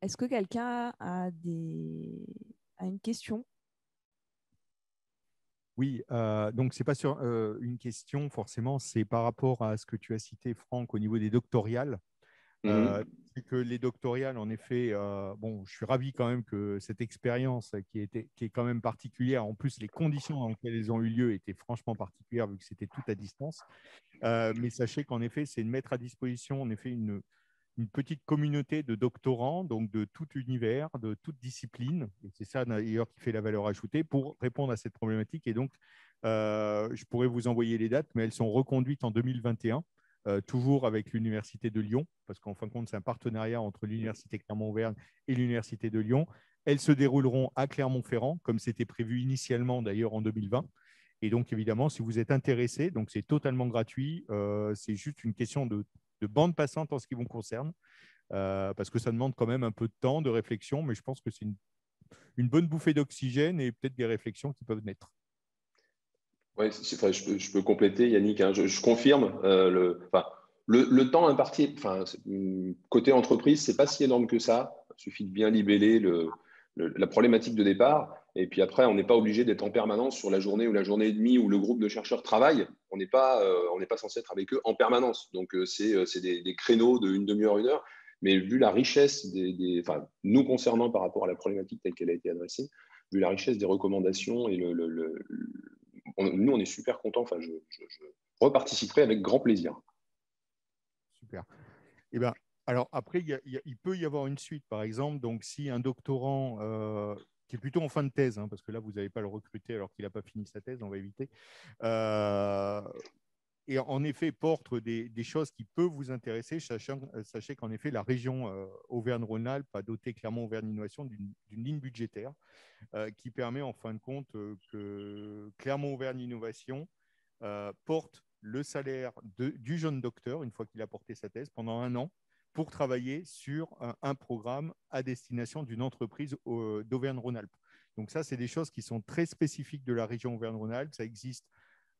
Est-ce que quelqu'un a une question? Oui, donc ce n'est pas sur une question forcément, c'est par rapport à ce que tu as cité, Franck, au niveau des doctorales. C'est que les doctorales, en effet, bon, je suis ravi quand même que cette expérience qui est quand même particulière, en plus les conditions dans lesquelles elles ont eu lieu étaient franchement particulières vu que c'était tout à distance. Mais sachez qu'en effet, c'est de mettre à disposition en effet une petite communauté de doctorants, donc de tout univers, de toute discipline, et c'est ça d'ailleurs qui fait la valeur ajoutée pour répondre à cette problématique. Et donc, je pourrais vous envoyer les dates, mais elles sont reconduites en 2021. Toujours avec l'Université de Lyon, parce qu'en fin de compte, c'est un partenariat entre l'Université Clermont-Auvergne et l'Université de Lyon. Elles se dérouleront à Clermont-Ferrand, comme c'était prévu initialement d'ailleurs en 2020. Et donc, évidemment, si vous êtes intéressé, donc c'est totalement gratuit. C'est juste une question de bande passante en ce qui vous concerne, parce que ça demande quand même un peu de temps, de réflexion, mais je pense que c'est une bonne bouffée d'oxygène et peut-être des réflexions qui peuvent naître. Oui, je peux compléter, Yannick. Hein, je confirme. Le temps imparti, côté entreprise, c'est pas si énorme que ça. Il suffit de bien libeller la problématique de départ. Et puis après, on n'est pas obligé d'être en permanence sur la journée ou la journée et demie où le groupe de chercheurs travaille. On n'est pas censé être avec eux en permanence. Donc, c'est des créneaux de une demi-heure, 1 heure. Mais vu la richesse nous concernant par rapport à la problématique telle qu'elle a été adressée, vu la richesse des recommandations et nous, on est super contents. Enfin, je reparticiperai avec grand plaisir. Super. Eh ben, alors après, il peut y avoir une suite, par exemple. Donc, si un doctorant qui est plutôt en fin de thèse, hein, parce que là, vous n'allez pas le recruter alors qu'il n'a pas fini sa thèse, on va éviter. Et en effet, porte des choses qui peuvent vous intéresser. Sachez qu'en effet, la région Auvergne-Rhône-Alpes a doté Clermont-Auvergne Innovation d'une ligne budgétaire qui permet en fin de compte que Clermont-Auvergne Innovation porte le salaire du jeune docteur, une fois qu'il a porté sa thèse, pendant 1 an, pour travailler sur un programme à destination d'une entreprise d'Auvergne-Rhône-Alpes. Donc ça, c'est des choses qui sont très spécifiques de la région Auvergne-Rhône-Alpes. Ça existe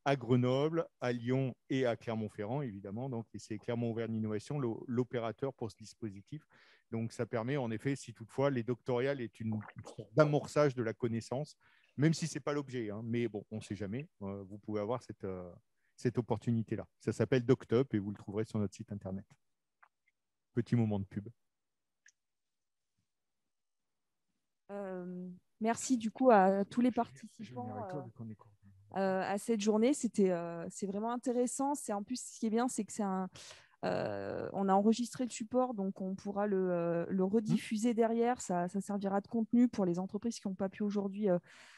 à Grenoble, à Lyon et à Clermont-Ferrand, évidemment. Donc, c'est Clermont-Auvergne Innovation, l'opérateur pour ce dispositif. Donc, ça permet, en effet, si toutefois les doctorales est une sorte d'amorçage de la connaissance, même si ce n'est pas l'objet, hein, mais bon, on ne sait jamais. Vous pouvez avoir cette opportunité-là. Ça s'appelle DocTup et vous le trouverez sur notre site Internet. Petit moment de pub. Merci du coup à tous les participants à cette journée. C'est vraiment intéressant. En plus, ce qui est bien, c'est que on a enregistré le support, donc on pourra le rediffuser derrière. Ça servira de contenu pour les entreprises qui n'ont pas pu aujourd'hui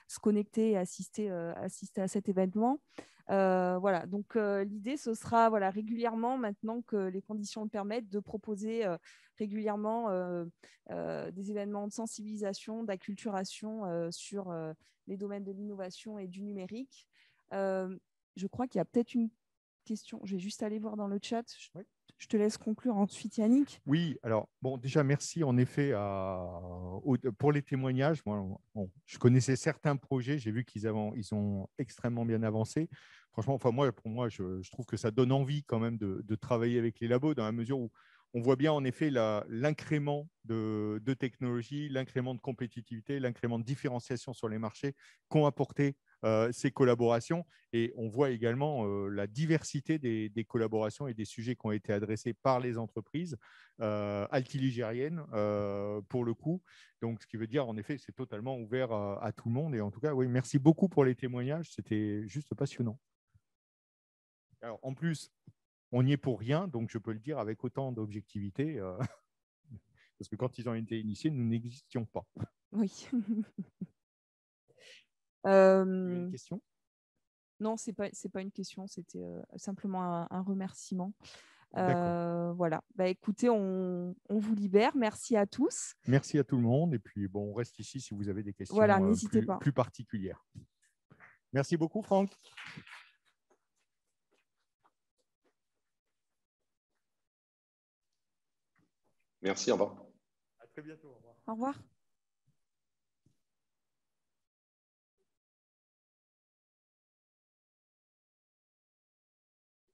se connecter et assister à cet événement. Voilà, donc l'idée, ce sera régulièrement, maintenant que les conditions le permettent, de proposer régulièrement des événements de sensibilisation, d'acculturation sur les domaines de l'innovation et du numérique. Je crois qu'il y a peut-être une question. Je vais juste aller voir dans le chat. Je te laisse conclure ensuite, Yannick. Oui, alors, bon, déjà, merci en effet pour les témoignages. Moi, je connaissais certains projets, j'ai vu qu'ils ont extrêmement bien avancé. Franchement, pour moi, je trouve que ça donne envie quand même de travailler avec les labos, dans la mesure où on voit bien en effet l'incrément de technologie, l'incrément de compétitivité, l'incrément de différenciation sur les marchés qu'ont apporté ces collaborations. Et on voit également la diversité des collaborations et des sujets qui ont été adressés par les entreprises altiligériennes, pour le coup. Donc, ce qui veut dire, en effet, c'est totalement ouvert à tout le monde. Et en tout cas, oui, merci beaucoup pour les témoignages. C'était juste passionnant. Alors, en plus, on n'y est pour rien, donc je peux le dire avec autant d'objectivité, parce que quand ils ont été initiés, nous n'existions pas. Oui. Une question ? Non, c'est pas une question, c'était simplement un remerciement. Voilà. Bah, écoutez, on vous libère. Merci à tous. Merci à tout le monde. Et puis, bon, on reste ici si vous avez des questions n'hésitez pas. plus particulières. Merci beaucoup, Franck. Merci, au revoir. À très bientôt. Au revoir. Au revoir.